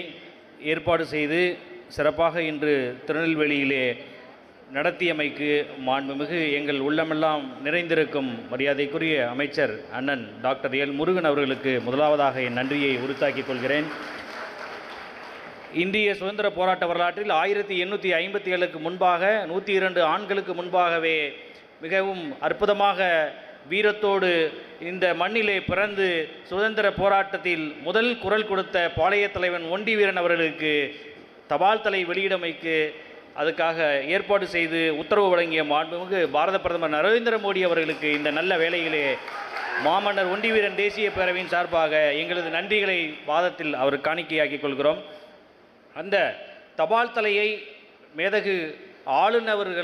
ஏற்பாடு செய்து சிறப்பாக இன்று திருநெல்வேலியிலே நடத்தியமைக்கு மாண்புமிகு எங்கள் உள்ளமெல்லாம் நிறைந்திருக்கும் மரியாதைக்குரிய அமைச்சர் அண்ணன் டாக்டர் எல். முருகன் அவர்களுக்கு முதலாவதாக என் நன்றியை உரித்தாக்கிக் கொள்கிறேன். இந்திய சுதந்திர போராட்ட வரலாற்றில் 1857க்கு முன்பாக 102 ஆண்டுகளுக்கு முன்பாகவே மிகவும் அற்புதமாக வீரத்தோடு இந்த மண்ணிலே பிறந்து சுதந்திர போராட்டத்தில் முதல் குரல் கொடுத்த பாளைய தலைவன் ஒண்டி வீரன் அவர்களுக்கு தபால் தலை வெளியிடமைக்கு அதுக்காக ஏற்பாடு செய்து உத்தரவு வழங்கிய மாண்புமிகு பாரத பிரதமர் நரேந்திர மோடி அவர்களுக்கு இந்த நல்ல வேளையிலே மாமன்னர் ஒண்டி வீரன் தேசிய பேரவையின் சார்பாக எங்களது நன்றிகளை பாதத்தில் அவர் காணிக்கையாக்கிக் கொள்கிறோம். அந்த தபால் தலையை மேதகு ஆளுநர்கள்